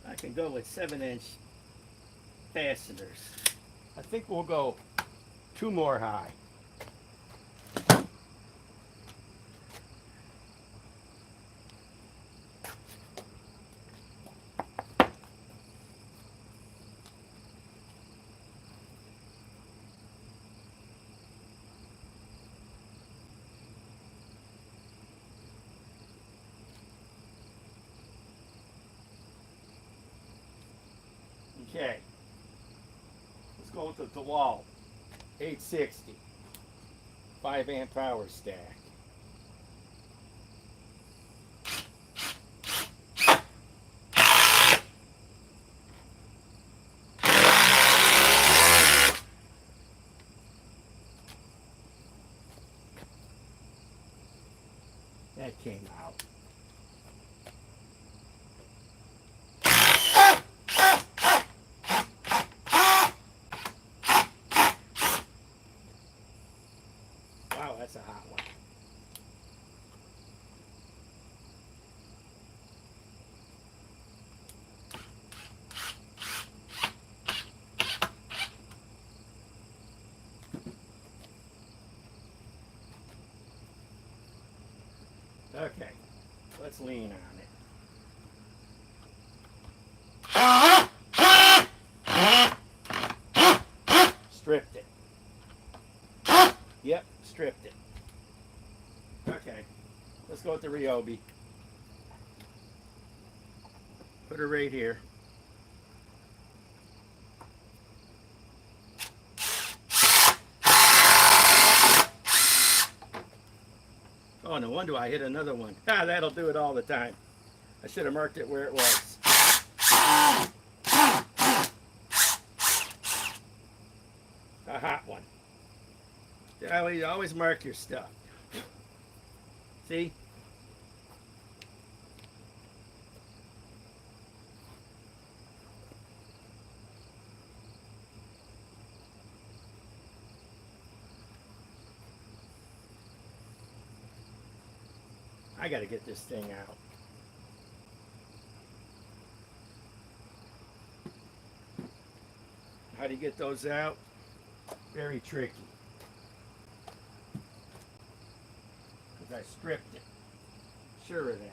I can go with 7-inch fasteners. I think we'll go 2 more high. Okay, let's go with the DeWalt 860, 5 amp power stack. That came out. Wow, that's a hot one. Okay, let's lean on it. Stripped it. Yep, stripped it. Okay, let's go with the Ryobi. Put her right here. Oh, no wonder I hit another one. Ah, that'll do it all the time. I should have marked it where it was. A hot one. You always mark your stuff. See? I got to get this thing out. How do you get those out? Very tricky. Because I stripped it. Sure of that.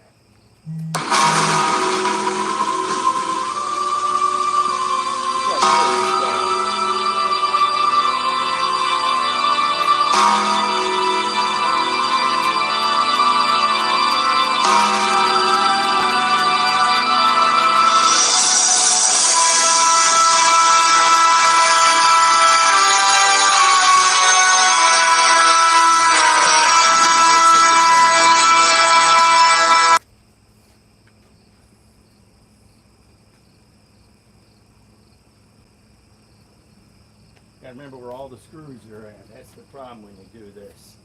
Gotta remember where all the screws are at. That's the problem when you do this.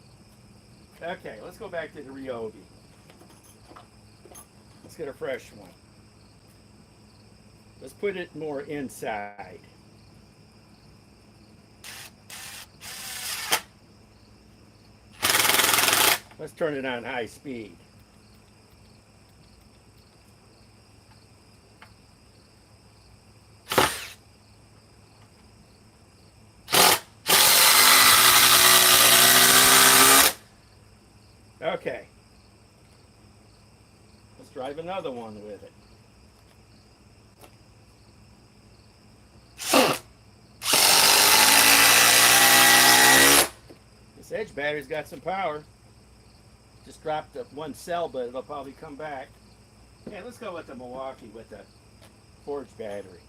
Okay, let's go back to the Ryobi. Let's get a fresh one. Let's put it more inside. Let's turn it on high speed. Okay. Let's drive another one with it. This edge battery's got some power. Just dropped one cell, but it'll probably come back. Yeah, let's go with the Milwaukee with the Forge battery.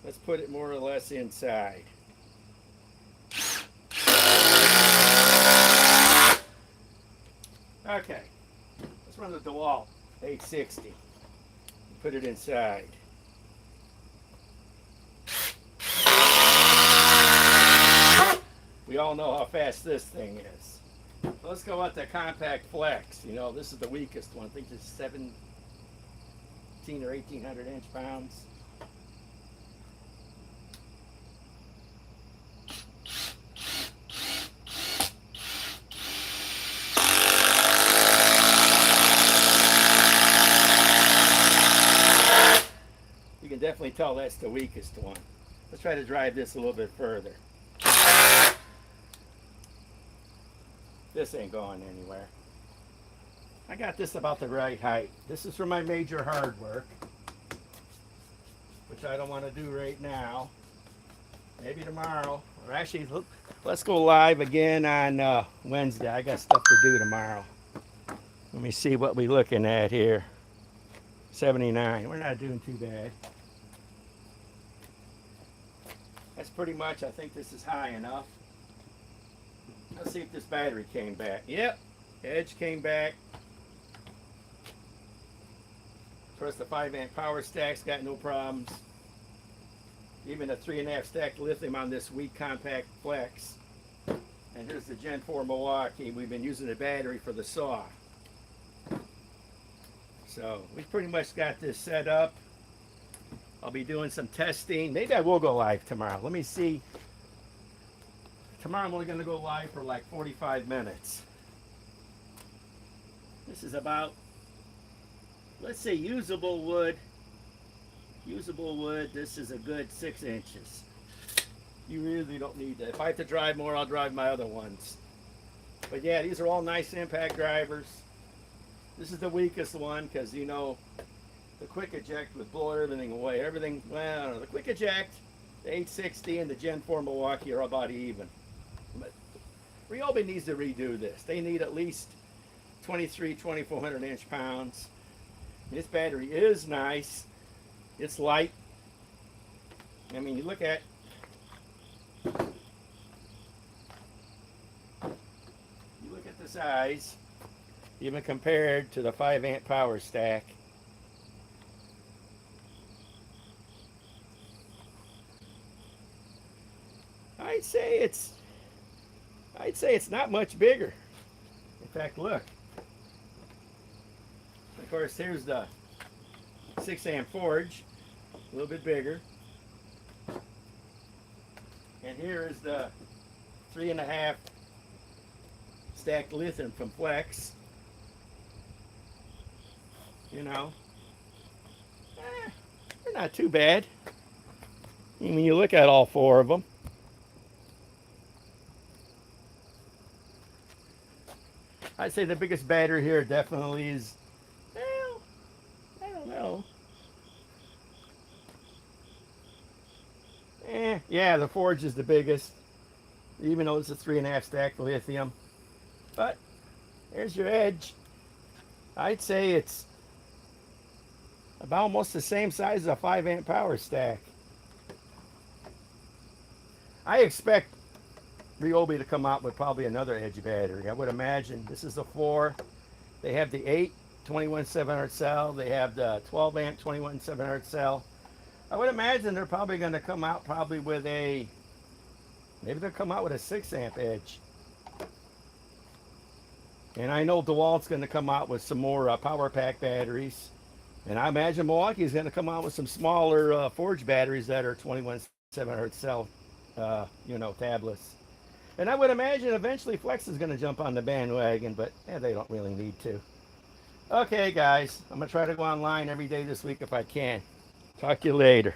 Let's put it more or less inside. Okay, let's run the DeWalt 860. Put it inside. We all know how fast this thing is. Let's go with the Compact Flex. You know, this is the weakest one. I think it's 17 or 1800 inch-pounds. You can definitely tell that's the weakest one. Let's try to drive this a little bit further. This ain't going anywhere. I got this about the right height. This is for my major hard work, which I don't want to do right now. Maybe tomorrow. Or actually, let's go live again on Wednesday. I got stuff to do tomorrow. Let me see what we're looking at here. 79. We're not doing too bad. That's pretty much, I think this is high enough. Let's see if this battery came back. Yep, edge came back. Of course, the 5-amp power stack's got no problems. Even a 3.5 stack lithium on this weak Compact Flex. And here's the Gen 4 Milwaukee. We've been using the battery for the saw. So we pretty much got this set up. I'll be doing some testing. Maybe I will go live tomorrow. Let me see. Tomorrow I'm only going to go live for like 45 minutes. This is about, let's say, usable wood. Usable wood, this is a good 6 inches. You really don't need that. If I have to drive more, I'll drive my other ones. But yeah, these are all nice impact drivers. This is the weakest one because, you know, the quick eject would blow everything away. Everything, well, I don't know. The quick eject, the 860 and the Gen 4 Milwaukee are about even. But Ryobi needs to redo this. They need at least 2400 inch-pounds. This battery is nice. It's light. I mean, you look at the size, even compared to the 5-amp power stack. I'd say it's not much bigger. In fact, look. Of course, here's the 6-amp Forge, a little bit bigger. And here is the 3.5 stacked lithium from Flex. You know, they're not too bad. I mean, when you look at all 4 of them. I'd say the biggest battery here definitely is, well, I don't know. Yeah, the Forge is the biggest, even though it's a 3.5 stack lithium. But there's your edge. I'd say it's about almost the same size as a 5-amp power stack. I expect Ryobi to come out with probably another edge battery. I would imagine this is the 4. They have the 8 21700 cell. They have the 12-amp 21700 cell. I would imagine they're probably going to come out with a, maybe they'll come out with a 6-amp edge. And I know DeWalt's going to come out with some more power pack batteries. And I imagine Milwaukee is going to come out with some smaller Forge batteries that are 21700 cell, you know, tablets. And I would imagine eventually Flex is going to jump on the bandwagon, but they don't really need to. Okay, guys, I'm going to try to go online every day this week if I can. Talk to you later.